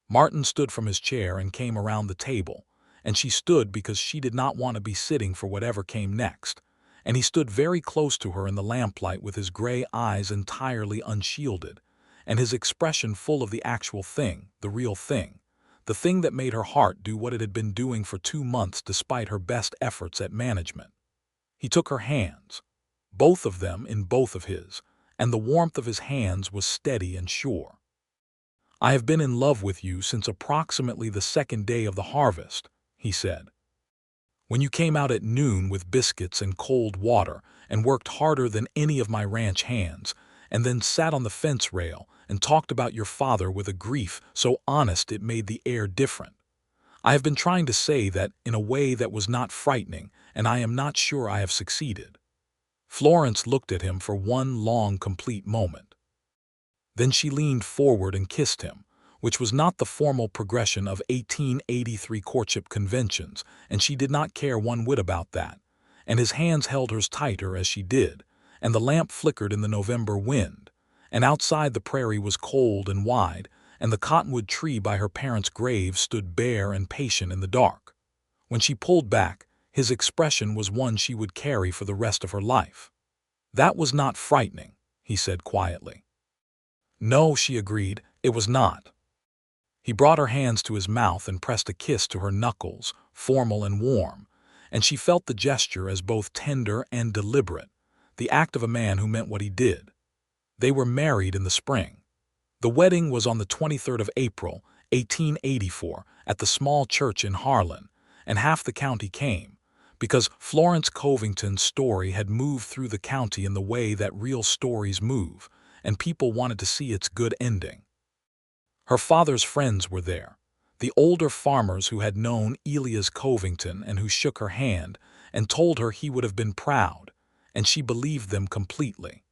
Martin stood from his chair and came around the table, and she stood because she did not want to be sitting for whatever came next, and he stood very close to her in the lamplight with his gray eyes entirely unshielded, and his expression full of the actual thing, the real thing, the thing that made her heart do what it had been doing for 2 months despite her best efforts at management. He took her hands, both of them in both of his, and the warmth of his hands was steady and sure. "I have been in love with you since approximately the 2nd day of the harvest," he said. "When you came out at noon with biscuits and cold water and worked harder than any of my ranch hands, and then sat on the fence rail and talked about your father with a grief so honest it made the air different. I have been trying to say that in a way that was not frightening, and I am not sure I have succeeded." Florence looked at him for one long, complete moment. Then she leaned forward and kissed him, which was not the formal progression of 1883 courtship conventions, and she did not care one whit about that, and his hands held hers tighter as she did, and the lamp flickered in the November wind, and outside the prairie was cold and wide, and the cottonwood tree by her parents' grave stood bare and patient in the dark. When she pulled back, his expression was one she would carry for the rest of her life. "That was not frightening," he said quietly. "No," she agreed, "it was not." He brought her hands to his mouth and pressed a kiss to her knuckles, formal and warm, and she felt the gesture as both tender and deliberate, the act of a man who meant what he did. They were married in the spring. The wedding was on the 23rd of April, 1884, at the small church in Harlan, and half the county came, because Florence Covington's story had moved through the county in the way that real stories move, and people wanted to see its good ending. Her father's friends were there, the older farmers who had known Elias Covington and who shook her hand and told her he would have been proud, and she believed them completely.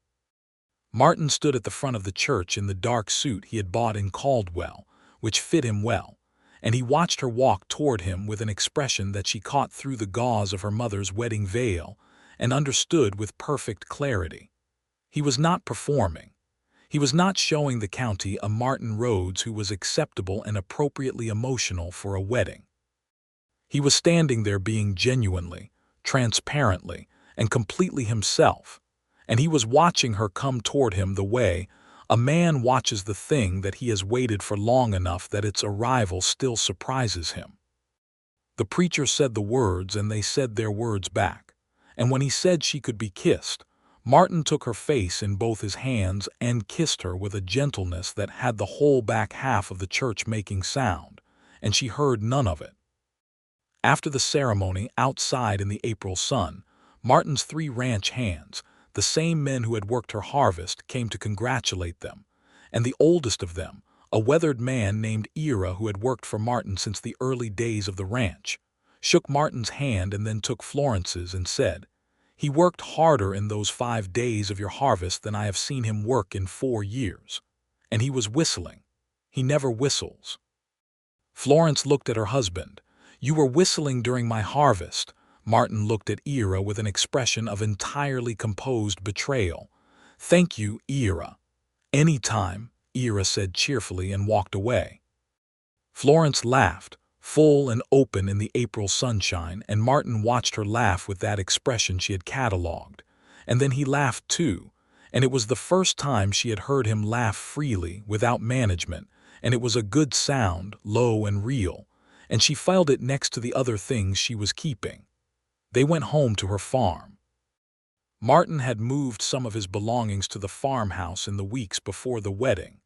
Martin stood at the front of the church in the dark suit he had bought in Caldwell, which fit him well, and he watched her walk toward him with an expression that she caught through the gauze of her mother's wedding veil and understood with perfect clarity. He was not performing. He was not showing the county a Martin Rhodes who was acceptable and appropriately emotional for a wedding. He was standing there being genuinely, transparently, and completely himself, and he was watching her come toward him the way a man watches the thing that he has waited for long enough that its arrival still surprises him. The preacher said the words and they said their words back, and when he said she could be kissed, Martin took her face in both his hands and kissed her with a gentleness that had the whole back half of the church making sound, and she heard none of it. After the ceremony, outside in the April sun, Martin's 3 ranch hands, the same men who had worked her harvest, came to congratulate them, and the oldest of them, a weathered man named Ira who had worked for Martin since the early days of the ranch, shook Martin's hand and then took Florence's and said, "He worked harder in those 5 days of your harvest than I have seen him work in 4 years. And he was whistling. He never whistles." Florence looked at her husband. "You were whistling during my harvest." Martin looked at Ira with an expression of entirely composed betrayal. "Thank you, Ira." "Any time," Ira said cheerfully and walked away. Florence laughed, full and open in the April sunshine, and Martin watched her laugh with that expression she had catalogued. And then he laughed too, and it was the first time she had heard him laugh freely, without management, and it was a good sound, low and real, and she filed it next to the other things she was keeping. They went home to her farm. Martin had moved some of his belongings to the farmhouse in the weeks before the wedding,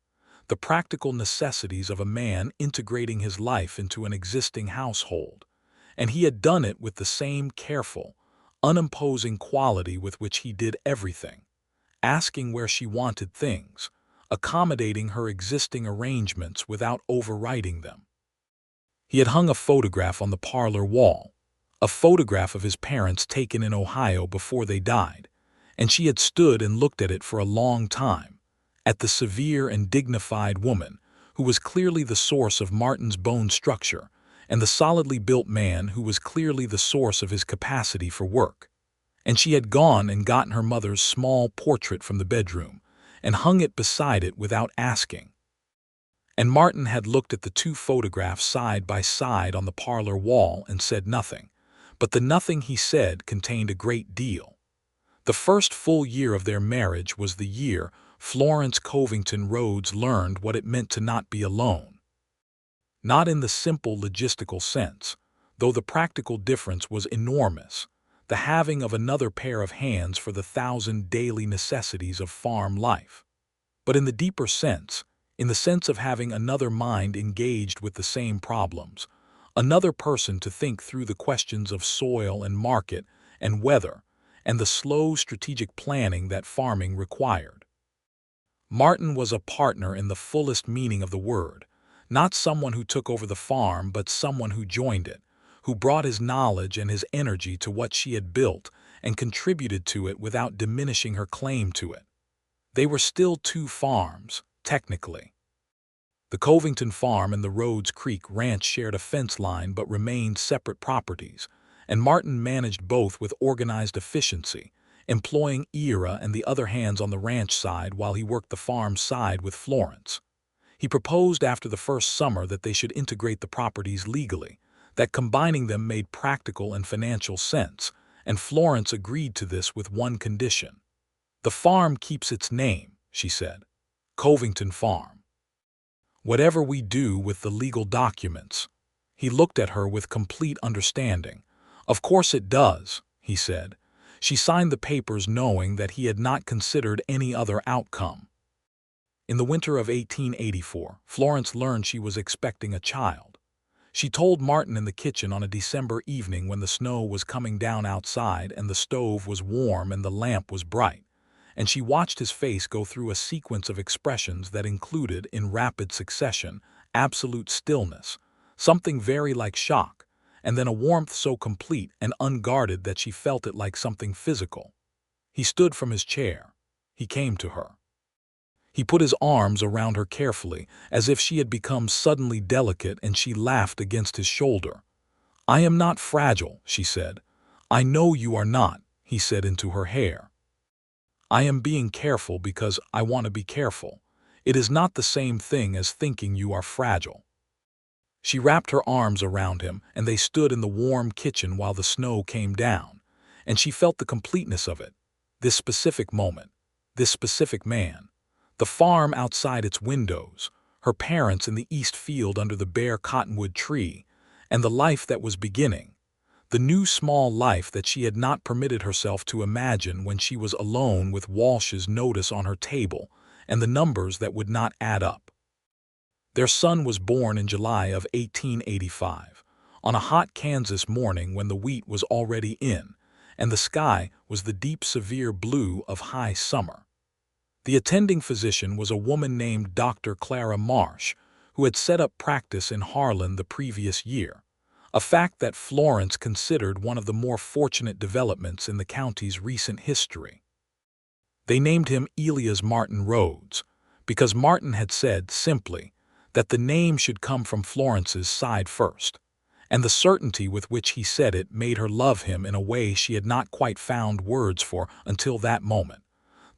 the practical necessities of a man integrating his life into an existing household, and he had done it with the same careful, unimposing quality with which he did everything, asking where she wanted things, accommodating her existing arrangements without overriding them. He had hung a photograph on the parlor wall, a photograph of his parents taken in Ohio before they died, and she had stood and looked at it for a long time, at the severe and dignified woman who was clearly the source of Martin's bone structure, and the solidly built man who was clearly the source of his capacity for work. And she had gone and gotten her mother's small portrait from the bedroom and hung it beside it without asking. And Martin had looked at the two photographs side by side on the parlor wall and said nothing. But the nothing he said contained a great deal. The first full year of their marriage was the year Florence Covington Rhodes learned what it meant to not be alone. Not in the simple logistical sense, though the practical difference was enormous, the having of another pair of hands for the 1,000 daily necessities of farm life, but in the deeper sense, in the sense of having another mind engaged with the same problems, another person to think through the questions of soil and market and weather, and the slow strategic planning that farming required. Martin was a partner in the fullest meaning of the word, not someone who took over the farm, but someone who joined it, who brought his knowledge and his energy to what she had built and contributed to it without diminishing her claim to it. They were still two farms, technically. The Covington farm and the Rhodes Creek ranch shared a fence line but remained separate properties, and Martin managed both with organized efficiency, employing Ira and the other hands on the ranch side while he worked the farm side with Florence. He proposed after the first summer that they should integrate the properties legally, that combining them made practical and financial sense, and Florence agreed to this with one condition. "The farm keeps its name," she said. "Covington Farm. Whatever we do with the legal documents." He looked at her with complete understanding. "Of course it does," he said. She signed the papers knowing that he had not considered any other outcome. In the winter of 1884, Florence learned she was expecting a child. She told Martin in the kitchen on a December evening when the snow was coming down outside and the stove was warm and the lamp was bright, and she watched his face go through a sequence of expressions that included, in rapid succession, absolute stillness, something very like shock, and then a warmth so complete and unguarded that she felt it like something physical. He stood from his chair. He came to her. He put his arms around her carefully, as if she had become suddenly delicate, and she laughed against his shoulder. "I am not fragile," she said. "I know you are not," he said into her hair. "I am being careful because I want to be careful. It is not the same thing as thinking you are fragile." She wrapped her arms around him, and they stood in the warm kitchen while the snow came down, and she felt the completeness of it, this specific moment, this specific man, the farm outside its windows, her parents in the east field under the bare cottonwood tree, and the life that was beginning, the new small life that she had not permitted herself to imagine when she was alone with Walsh's notice on her table and the numbers that would not add up. Their son was born in July of 1885, on a hot Kansas morning when the wheat was already in, and the sky was the deep severe blue of high summer. The attending physician was a woman named Dr. Clara Marsh, who had set up practice in Harlan the previous year, a fact that Florence considered one of the more fortunate developments in the county's recent history. They named him Elias Martin Rhodes, because Martin had said, simply, that the name should come from Florence's side first, and the certainty with which he said it made her love him in a way she had not quite found words for until that moment.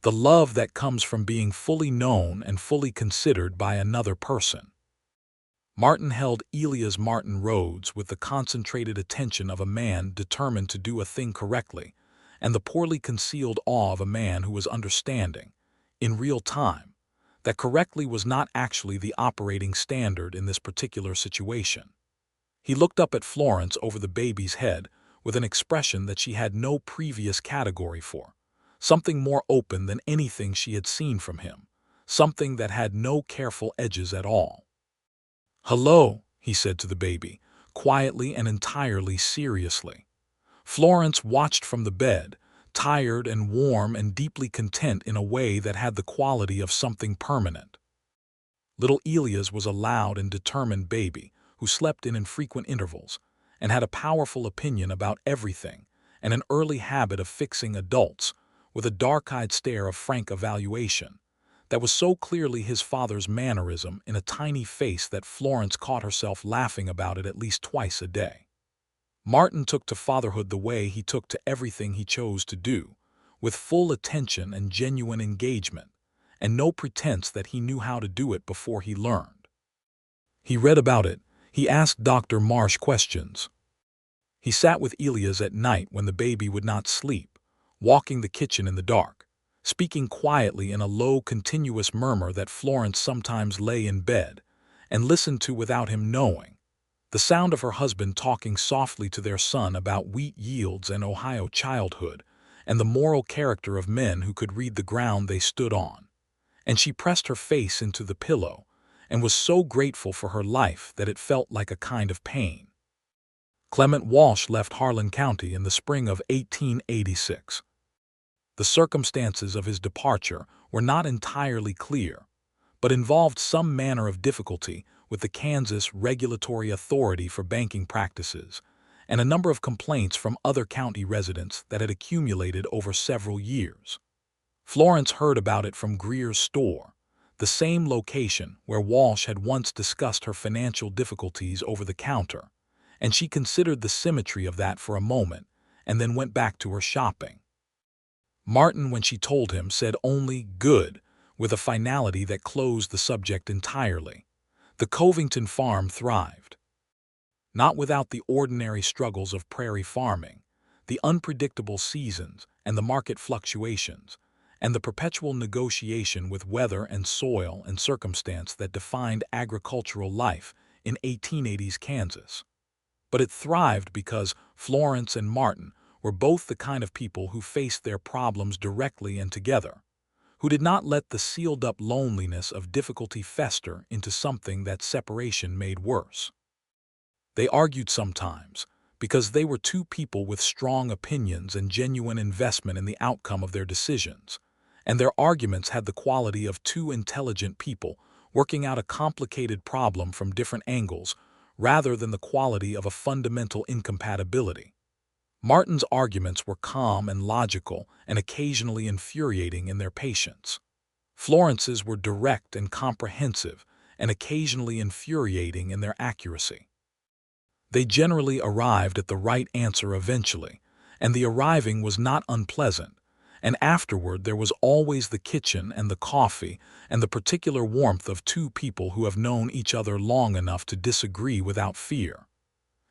The love that comes from being fully known and fully considered by another person. Martin held Elias Martin Rhodes with the concentrated attention of a man determined to do a thing correctly, and the poorly concealed awe of a man who was understanding, in real time, that correctly was not actually the operating standard in this particular situation. He looked up at Florence over the baby's head with an expression that she had no previous category for, something more open than anything she had seen from him, something that had no careful edges at all. "Hello," he said to the baby, quietly and entirely seriously. Florence watched from the bed, tired and warm and deeply content in a way that had the quality of something permanent. Little Elias was a loud and determined baby who slept in infrequent intervals and had a powerful opinion about everything and an early habit of fixing adults with a dark-eyed stare of frank evaluation that was so clearly his father's mannerism in a tiny face that Florence caught herself laughing about it at least twice a day. Martin took to fatherhood the way he took to everything he chose to do, with full attention and genuine engagement, and no pretense that he knew how to do it before he learned. He read about it. He asked Dr. Marsh questions. He sat with Elias at night when the baby would not sleep, walking the kitchen in the dark, speaking quietly in a low, continuous murmur that Florence sometimes lay in bed and listened to without him knowing. The sound of her husband talking softly to their son about wheat yields and Ohio childhood, and the moral character of men who could read the ground they stood on. And she pressed her face into the pillow, and was so grateful for her life that it felt like a kind of pain. Clement Walsh left Harlan County in the spring of 1886. The circumstances of his departure were not entirely clear, but involved some manner of difficulty with the Kansas Regulatory Authority for banking practices, and a number of complaints from other county residents that had accumulated over several years. Florence heard about it from Greer's store, the same location where Walsh had once discussed her financial difficulties over the counter, and she considered the symmetry of that for a moment, and then went back to her shopping. Martin, when she told him, said only "good," with a finality that closed the subject entirely. The Covington farm thrived. Not without the ordinary struggles of prairie farming, the unpredictable seasons and the market fluctuations, and the perpetual negotiation with weather and soil and circumstance that defined agricultural life in 1880s Kansas. But it thrived because Florence and Martin were both the kind of people who faced their problems directly and together, who did not let the sealed-up loneliness of difficulty fester into something that separation made worse. They argued sometimes because they were two people with strong opinions and genuine investment in the outcome of their decisions, and their arguments had the quality of two intelligent people working out a complicated problem from different angles rather than the quality of a fundamental incompatibility. Martin's arguments were calm and logical and occasionally infuriating in their patience. Florence's were direct and comprehensive and occasionally infuriating in their accuracy. They generally arrived at the right answer eventually, and the arriving was not unpleasant, and afterward there was always the kitchen and the coffee and the particular warmth of two people who have known each other long enough to disagree without fear.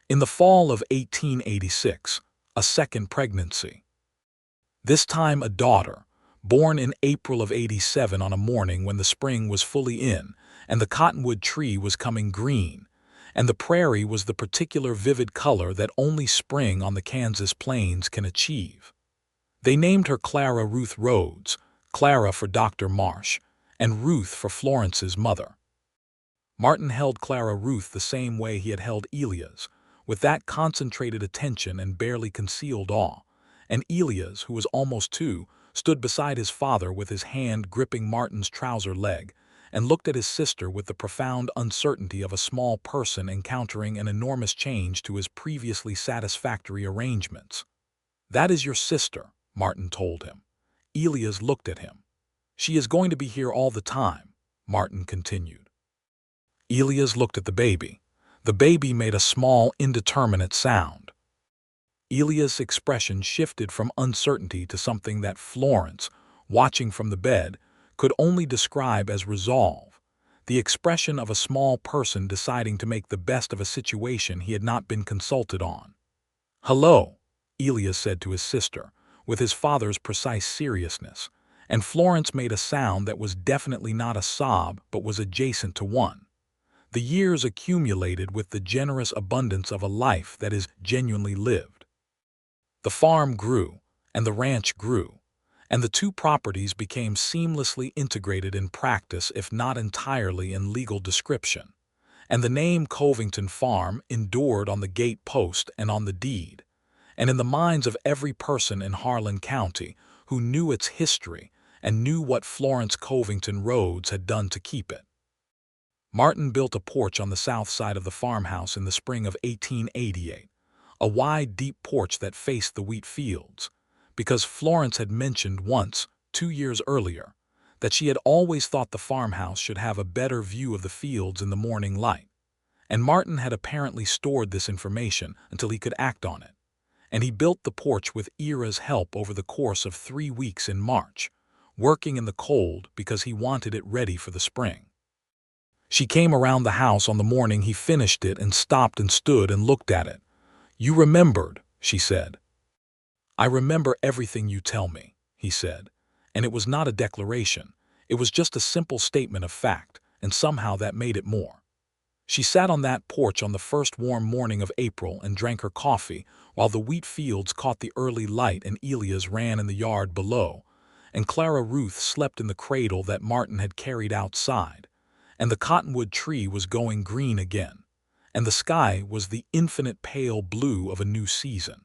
In the fall of 1886, a second pregnancy. This time a daughter, born in April of '87 on a morning when the spring was fully in and the cottonwood tree was coming green, and the prairie was the particular vivid color that only spring on the Kansas plains can achieve. They named her Clara Ruth Rhodes, Clara for Dr. Marsh, and Ruth for Florence's mother. Martin held Clara Ruth the same way he had held Elias, with that concentrated attention and barely concealed awe, and Elias, who was almost 2, stood beside his father with his hand gripping Martin's trouser leg, and looked at his sister with the profound uncertainty of a small person encountering an enormous change to his previously satisfactory arrangements. "That is your sister," Martin told him. Elias looked at him. "She is going to be here all the time," Martin continued. Elias looked at the baby. The baby made a small, indeterminate sound. Elias' expression shifted from uncertainty to something that Florence, watching from the bed, could only describe as resolve, the expression of a small person deciding to make the best of a situation he had not been consulted on. "Hello," Elias said to his sister, with his father's precise seriousness, and Florence made a sound that was definitely not a sob but was adjacent to one. The years accumulated with the generous abundance of a life that is genuinely lived. The farm grew, and the ranch grew, and the two properties became seamlessly integrated in practice if not entirely in legal description, and the name Covington Farm endured on the gate post and on the deed, and in the minds of every person in Harlan County who knew its history and knew what Florence Covington Rhodes had done to keep it. Martin built a porch on the south side of the farmhouse in the spring of 1888, a wide, deep porch that faced the wheat fields, because Florence had mentioned once, 2 years earlier, that she had always thought the farmhouse should have a better view of the fields in the morning light, and Martin had apparently stored this information until he could act on it. And he built the porch with Ira's help over the course of 3 weeks in March, working in the cold because he wanted it ready for the spring. She came around the house on the morning he finished it and stopped and stood and looked at it. "You remembered," she said. "I remember everything you tell me," he said, and it was not a declaration. It was just a simple statement of fact, and somehow that made it more. She sat on that porch on the first warm morning of April and drank her coffee while the wheat fields caught the early light and Elias ran in the yard below, and Clara Ruth slept in the cradle that Martin had carried outside, and the cottonwood tree was going green again, and the sky was the infinite pale blue of a new season.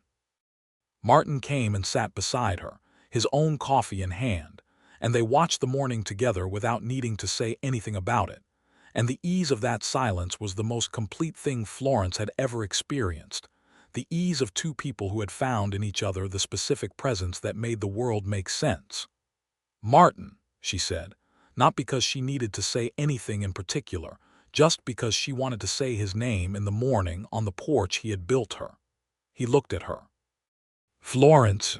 Martin came and sat beside her, his own coffee in hand, and they watched the morning together without needing to say anything about it. And the ease of that silence was the most complete thing Florence had ever experienced, the ease of two people who had found in each other the specific presence that made the world make sense. "Martin," she said, not because she needed to say anything in particular, just because she wanted to say his name in the morning on the porch he had built her. He looked at her. "Florence."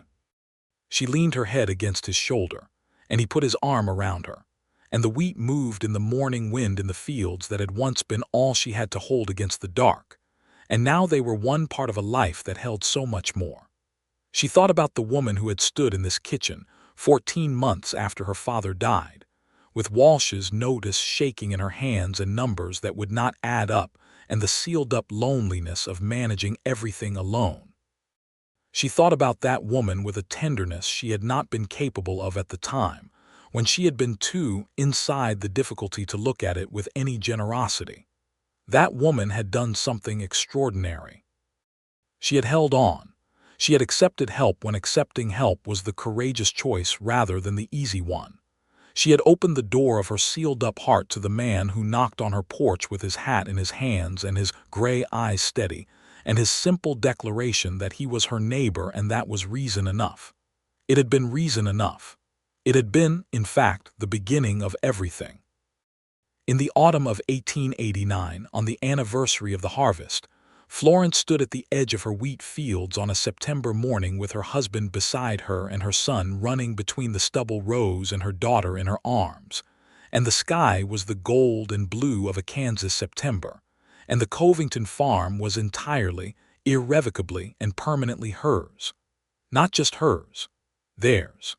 She leaned her head against his shoulder, and he put his arm around her. And the wheat moved in the morning wind in the fields that had once been all she had to hold against the dark, and now they were one part of a life that held so much more. She thought about the woman who had stood in this kitchen 14 months after her father died, with Walsh's notice shaking in her hands and numbers that would not add up and the sealed-up loneliness of managing everything alone. She thought about that woman with a tenderness she had not been capable of at the time, when she had been too inside the difficulty to look at it with any generosity. That woman had done something extraordinary. She had held on. She had accepted help when accepting help was the courageous choice rather than the easy one. She had opened the door of her sealed-up heart to the man who knocked on her porch with his hat in his hands and his gray eyes steady, and his simple declaration that he was her neighbor and that was reason enough. It had been reason enough. It had been, in fact, the beginning of everything. In the autumn of 1889, on the anniversary of the harvest, Florence stood at the edge of her wheat fields on a September morning with her husband beside her and her son running between the stubble rows and her daughter in her arms. And the sky was the gold and blue of a Kansas September, and the Covington farm was entirely, irrevocably, and permanently hers. Not just hers, theirs.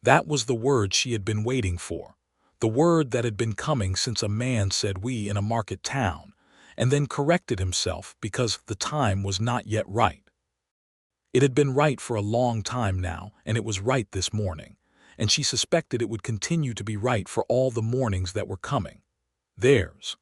That was the word she had been waiting for, the word that had been coming since a man said "we" in a market town, and then corrected himself because the time was not yet right. It had been right for a long time now, and it was right this morning, and she suspected it would continue to be right for all the mornings that were coming. Theirs.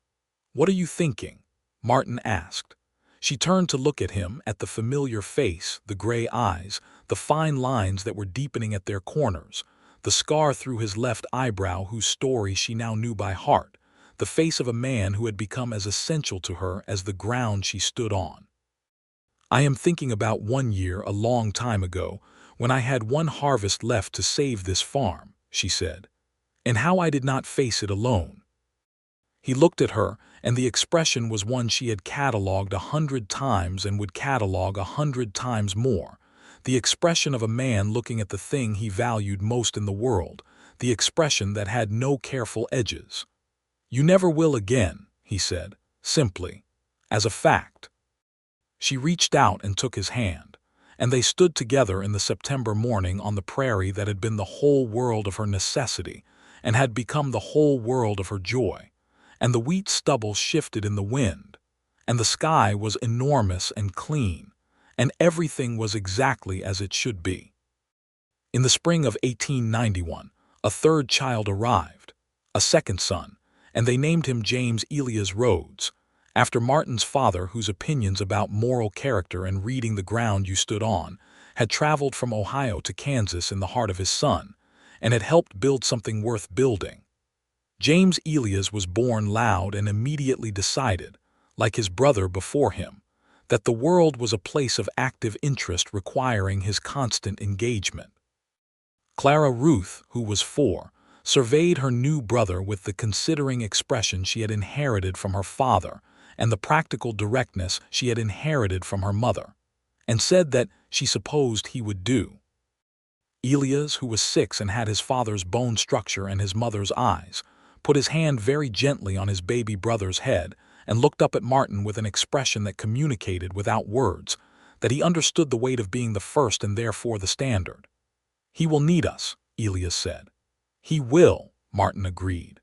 "What are you thinking?" Martin asked. She turned to look at him, at the familiar face, the gray eyes, the fine lines that were deepening at their corners, the scar through his left eyebrow whose story she now knew by heart, the face of a man who had become as essential to her as the ground she stood on. "I am thinking about 1 year a long time ago, when I had one harvest left to save this farm," she said, "and how I did not face it alone." He looked at her, and the expression was one she had catalogued 100 times and would catalog 100 times more, the expression of a man looking at the thing he valued most in the world, the expression that had no careful edges. "You never will again," he said, simply, as a fact. She reached out and took his hand, and they stood together in the September morning on the prairie that had been the whole world of her necessity and had become the whole world of her joy. And the wheat stubble shifted in the wind, and the sky was enormous and clean, and everything was exactly as it should be. In the spring of 1891, a third child arrived, a second son, and they named him James Elias Rhodes, after Martin's father, whose opinions about moral character and reading the ground you stood on had traveled from Ohio to Kansas in the heart of his son, and had helped build something worth building. James Elias was born loud and immediately decided, like his brother before him, that the world was a place of active interest requiring his constant engagement. Clara Ruth, who was 4, surveyed her new brother with the considering expression she had inherited from her father and the practical directness she had inherited from her mother, and said that she supposed he would do. Elias, who was 6 and had his father's bone structure and his mother's eyes, put his hand very gently on his baby brother's head and looked up at Martin with an expression that communicated without words that he understood the weight of being the first and therefore the standard. "He will need us," Elias said. "He will," Martin agreed.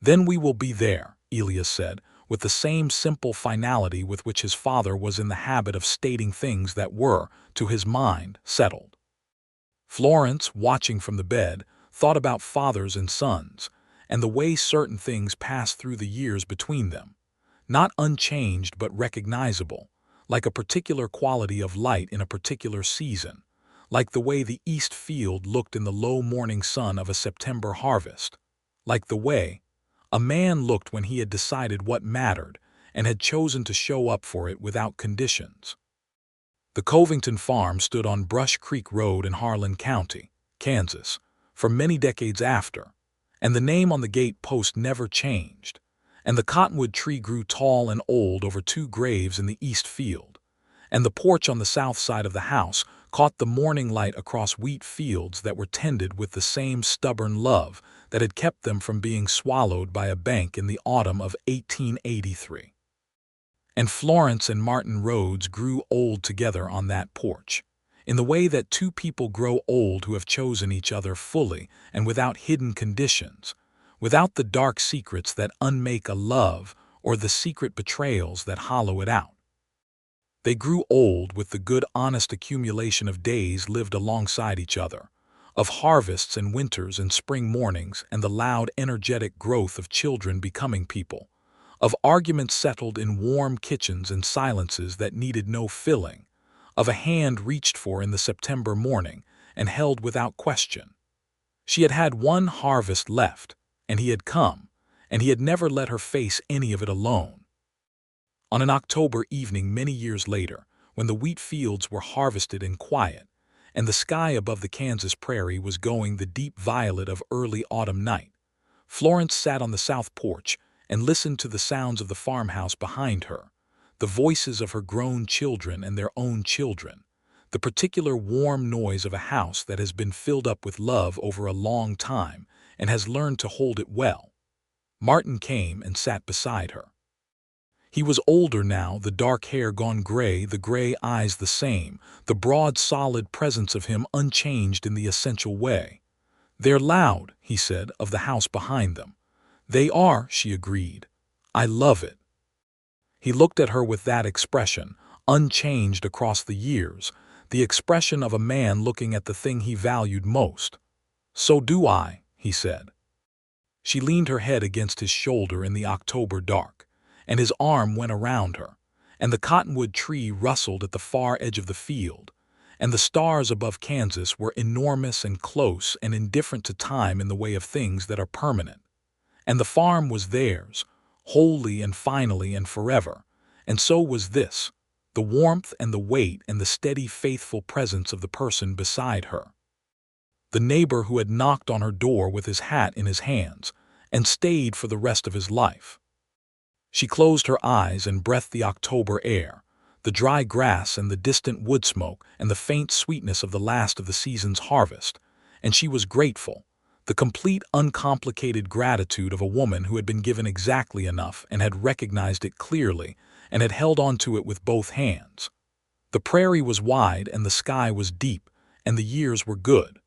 "Then we will be there," Elias said, with the same simple finality with which his father was in the habit of stating things that were, to his mind, settled. Florence, watching from the bed, thought about fathers and sons, and the way certain things pass through the years between them, not unchanged but recognizable, like a particular quality of light in a particular season, like the way the east field looked in the low morning sun of a September harvest, like the way a man looked when he had decided what mattered and had chosen to show up for it without conditions. The Covington farm stood on Brush Creek Road in Harlan County, Kansas, for many decades after, and the name on the gate post never changed, and the cottonwood tree grew tall and old over 2 graves in the east field, and the porch on the south side of the house caught the morning light across wheat fields that were tended with the same stubborn love that had kept them from being swallowed by a bank in the autumn of 1883. And Florence and Martin Rhodes grew old together on that porch, in the way that 2 people grow old who have chosen each other fully and without hidden conditions, without the dark secrets that unmake a love or the secret betrayals that hollow it out. They grew old with the good honest accumulation of days lived alongside each other, of harvests and winters and spring mornings and the loud energetic growth of children becoming people, of arguments settled in warm kitchens and silences that needed no filling, of a hand reached for in the September morning and held without question. She had had one harvest left, and he had come, and he had never let her face any of it alone. On an October evening many years later, when the wheat fields were harvested in quiet, and the sky above the Kansas prairie was going the deep violet of early autumn night, Florence sat on the south porch and listened to the sounds of the farmhouse behind her, the voices of her grown children and their own children, the particular warm noise of a house that has been filled up with love over a long time and has learned to hold it well. Martin came and sat beside her. He was older now, the dark hair gone gray, the gray eyes the same, the broad solid presence of him unchanged in the essential way. "They're loud," he said, of the house behind them. "They are," she agreed. "I love it." He looked at her with that expression, unchanged across the years, the expression of a man looking at the thing he valued most. "So do I," he said. She leaned her head against his shoulder in the October dark, and his arm went around her, and the cottonwood tree rustled at the far edge of the field, and the stars above Kansas were enormous and close and indifferent to time in the way of things that are permanent. And the farm was theirs, wholly and finally and forever, and so was this, the warmth and the weight and the steady faithful presence of the person beside her. The neighbor who had knocked on her door with his hat in his hands and stayed for the rest of his life. She closed her eyes and breathed the October air, the dry grass and the distant wood smoke and the faint sweetness of the last of the season's harvest, and she was grateful, the complete uncomplicated gratitude of a woman who had been given exactly enough and had recognized it clearly and had held on to it with both hands. The prairie was wide and the sky was deep and the years were good,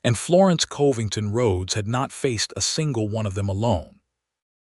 and Florence Covington Rhodes had not faced a single one of them alone.